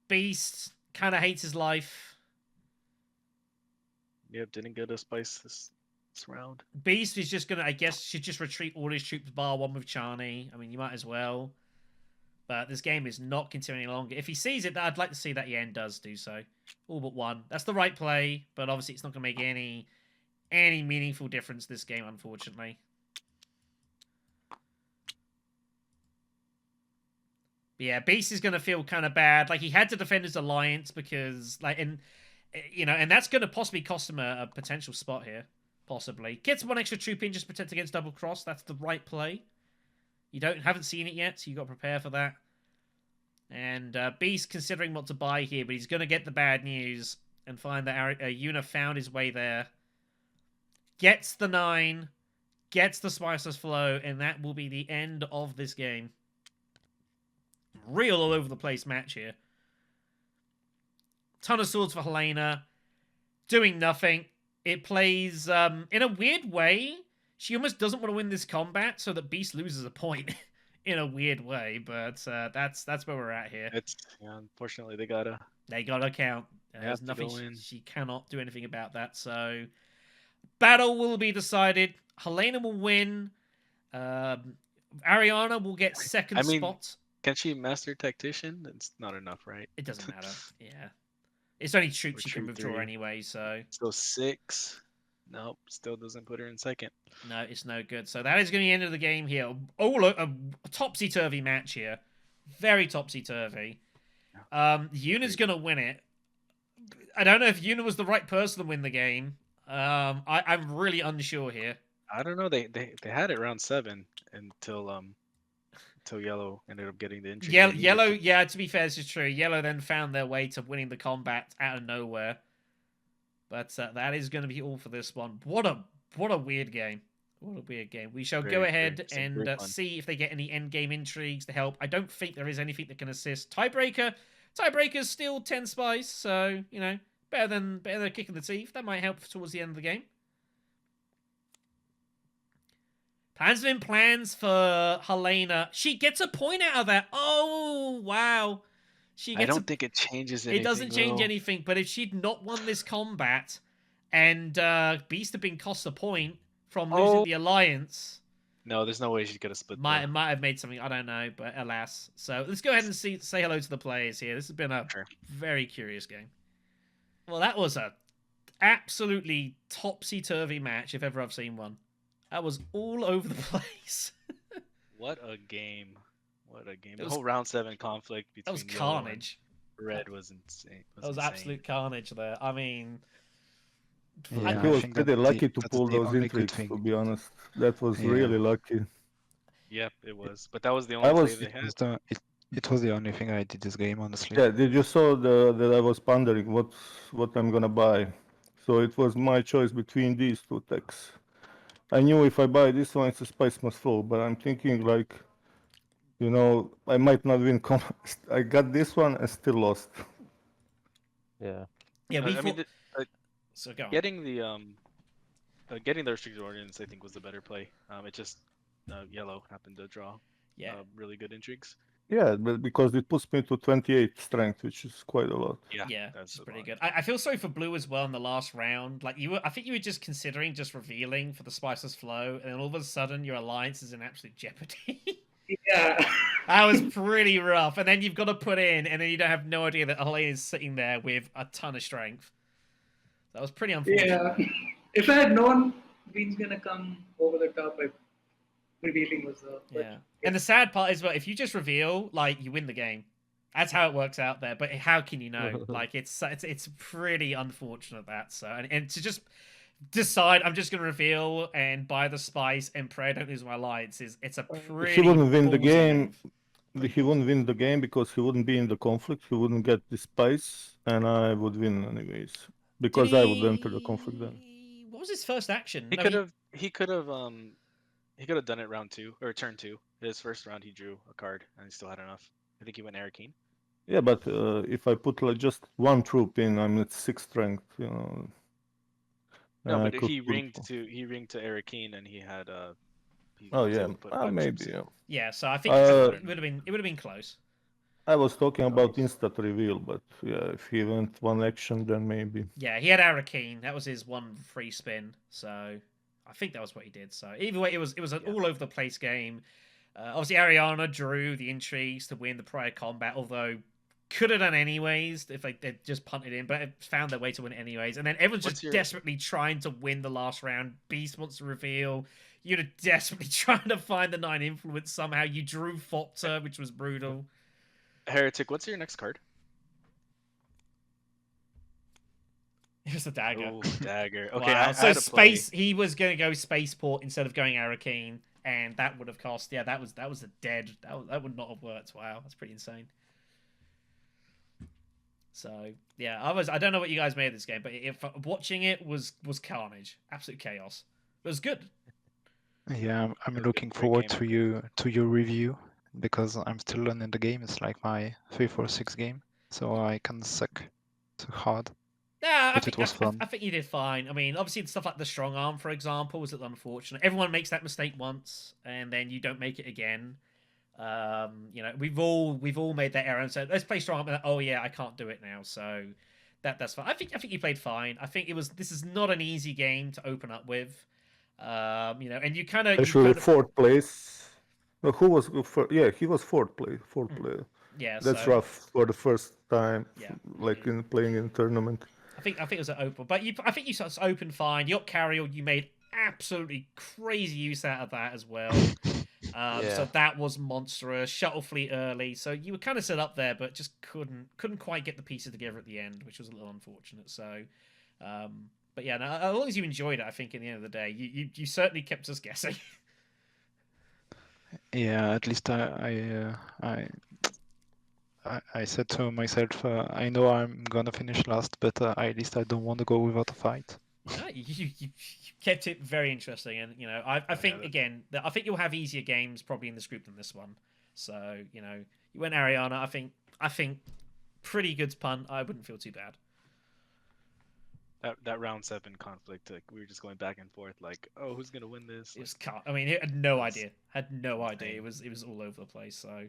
Beast kind of hates his life. Yep, didn't get a spice this round. Beast is just going to, I guess, should just retreat all his troops bar one with Charney. I mean, you might as well. But this game is not continuing any longer. If he sees it, I'd like to see that Yen does do so. All but one. That's the right play, but obviously it's not going to make any meaningful difference this game, unfortunately. But yeah, Beast is going to feel kind of bad. Like, he had to defend his alliance because, like, and that's going to possibly cost him a potential spot here. Possibly. Gets one extra troop in just to protect against double cross. That's the right play. You haven't seen it yet, so you've got to prepare for that. And Beast considering what to buy here, but he's going to get the bad news and find that Yuna found his way there. Gets the 9, gets the Spiceless Flow, and that will be the end of this game. Real all over the place match here. Ton of swords for Helena. Doing nothing. It plays, in a weird way, she almost doesn't want to win this combat so that Beast loses a point in a weird way, but that's where we're at here. Unfortunately, they gotta count. There's nothing go in. she cannot do anything about that. So battle will be decided. Helena will win. Ariana will get second spot. Can she master tactician? It's not enough, right? It doesn't matter. Yeah, it's only troops she can withdraw anyway. So 6. Nope, still doesn't put her in second. No, it's no good. So that is going to be the end of the game here. Oh, look, a topsy-turvy match here. Very topsy-turvy. Yuna's going to win it. I don't know if Yuna was the right person to win the game. I'm really unsure here. I don't know. They had it round 7 until Yellow ended up getting the injury. Yellow, yeah, to be fair, this is true. Yellow then found their way to winning the combat out of nowhere. But that is going to be all for this one. What a weird game. What a weird game. We shall go ahead and see if they get any endgame intrigues to help. I don't think there is anything that can assist. Tiebreaker's still 10 spice, so, better than a kick in the teeth. That might help towards the end of the game. Plans within plans for Helena. She gets a point out of that. Oh, wow. I don't think it changes anything. It doesn't change anything, but if she'd not won this combat and Beast had been cost a point from losing the alliance... No, there's no way she could have split might have made something, I don't know, but alas. So let's go ahead and say hello to the players here. This has been a very curious game. Well, that was a absolutely topsy-turvy match, if ever I've seen one. That was all over the place. What a game. The whole round 7 conflict between that was carnage. Red was insane. That was absolute carnage there. I mean... Yeah, he was pretty lucky to pull those intrigues, to be honest. That was really lucky. Yep, it was. But that was the only play they had. It was the only thing I did this game, honestly. Yeah, did you saw that I was pondering what I'm gonna buy? So it was my choice between these 2 techs. I knew if I buy this one, it's a Spice Must Flow, but I'm thinking like, I might not win. I got this one and still lost. Yeah, so go on. Getting the restricted ordinance, I think, was the better play. It just Yellow happened to draw really good intrigues. Yeah, but because it puts me to 28 strength, which is quite a lot. Yeah, that's it's a pretty lot. good. I feel sorry for Blue as well in the last round. Like I think you were just considering just revealing for the Spiceless Flow, and then all of a sudden your alliance is in absolute jeopardy. Yeah. That was pretty rough. And then you've got to put in, and then you don't have no idea that Elaine is sitting there with a ton of strength. That was pretty unfortunate. Yeah. If I had known Bean's gonna come over the top, revealing was the. Yeah. And the sad part is, well, if you just reveal, like, you win the game. That's how it works out there. But how can you know? Like, it's pretty unfortunate that. So, and to just decide I'm just going to reveal and buy the spice and pray I don't lose my lights it's a pretty. He wouldn't win the ballsy game. move. He wouldn't win the game because he wouldn't be in the conflict. He wouldn't get the spice, and I would win anyways because I would enter the conflict then. What was his first action? He No, could have. He could have. He could have done it round 2 or turn 2. His first round, he drew a card and he still had enough. I think he went Arakeen. Yeah, but if I put like just one troop in, I'm at 6 strength. You know. No, I but could he put- ringed to Arakeen and he had he Oh was yeah, able to put 5 maybe. troops in. Yeah. yeah, so I think Uh, it would have been close. I was talking about Nice. instant reveal, but yeah, if he went one action, then maybe. Yeah, he had Arakeen. That was his one free spin. So I think that was what he did. So either way, it was an all over the place game. Obviously, Ariana drew the intrigues to win the prior combat, although could have done anyways if they'd just punted in, but it found their way to win anyways. And then everyone's What's just your- desperately trying to win the last round. Beast wants to reveal. You're desperately trying to find the 9 influence somehow. You drew Fopter, which was brutal. Heretic, what's your next card? Here's the dagger. Oh, dagger. Okay, Wow. I So had to play- space. He was going to go spaceport instead of going Arakeen, and that would have cost. Yeah, that was a dead. That would not have worked. Wow, that's pretty insane. So yeah, I don't know what you guys made of this game, but if watching it was carnage, absolute chaos. It was good. Yeah, I'm Good- looking great forward game. to your review because I'm still learning the game. It's like my 5th or 6th game, so I can suck so hard. Yeah, But it was fun. I think you did fine. I mean, obviously stuff like the strong arm, for example, was unfortunate. Everyone makes that mistake once, and then you don't make it again. You know, we've all made that error and said, "Let's play strong arm." And, oh yeah, I can't do it now. So that's fine. I think you played fine. I think this is not an easy game to open up with. You know, and you kind of Actually, 4th place. No, who was first? Yeah, he was 4th place. 4th player. yeah. That's so, rough for the first time. Yeah. Like in playing in a tournament. I think it was an open, but I think you sort of opened fine. Your carrier, you made absolutely crazy use out of that as well. So that was monstrous. Shuttle fleet early, so you were kind of set up there, but just couldn't quite get the pieces together at the end, which was a little unfortunate. So, but yeah, no, as long as you enjoyed it, I think in the end of the day, you certainly kept us guessing. Yeah, at least I said to myself, I know I'm gonna finish last, but at least I don't want to go without a fight. No, you kept it very interesting, and you know, I think again that I think you'll have easier games probably in this group than this one. So you know, you went Ariana. I think pretty good punt. I wouldn't feel too bad. That round 7 conflict, like, we were just going back and forth, like, oh, who's gonna win this? It was I mean, it had no It's idea. Had no idea. insane. It was all over the place. So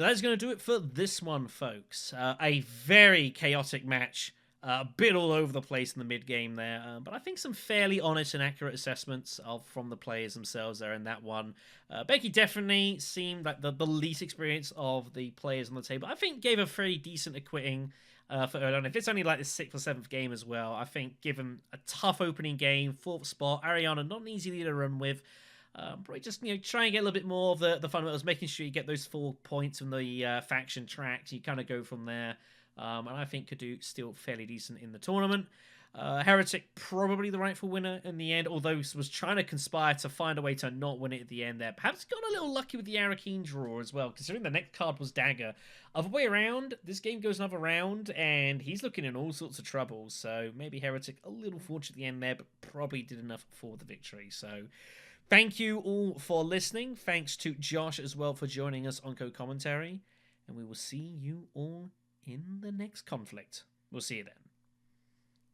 that's going to do it for this one, folks. A very chaotic match. A bit all over the place in the mid game there, but I think some fairly honest and accurate assessments from the players themselves there in that one. Benkey definitely seemed like the least experienced of the players on the table. I think gave a fairly decent acquitting for early on. If it's only like the 6th or 7th game as well, I think given a tough opening game, 4th spot, Ariana not an easy lead to run with. Probably just try and get a little bit more of the fundamentals, making sure you get those 4 points from the faction tracks. You kind of go from there. And I think could do still fairly decent in the tournament. Heretic probably the rightful winner in the end, although was trying to conspire to find a way to not win it at the end there. Perhaps got a little lucky with the Arakeen draw as well, considering the next card was Dagger. Other way around, this game goes another round, and he's looking in all sorts of trouble. So maybe Heretic a little fortunate at the end there, but probably did enough for the victory. So thank you all for listening. Thanks to Josh as well for joining us on co-commentary. And we will see you all in the next conflict. We'll see you then.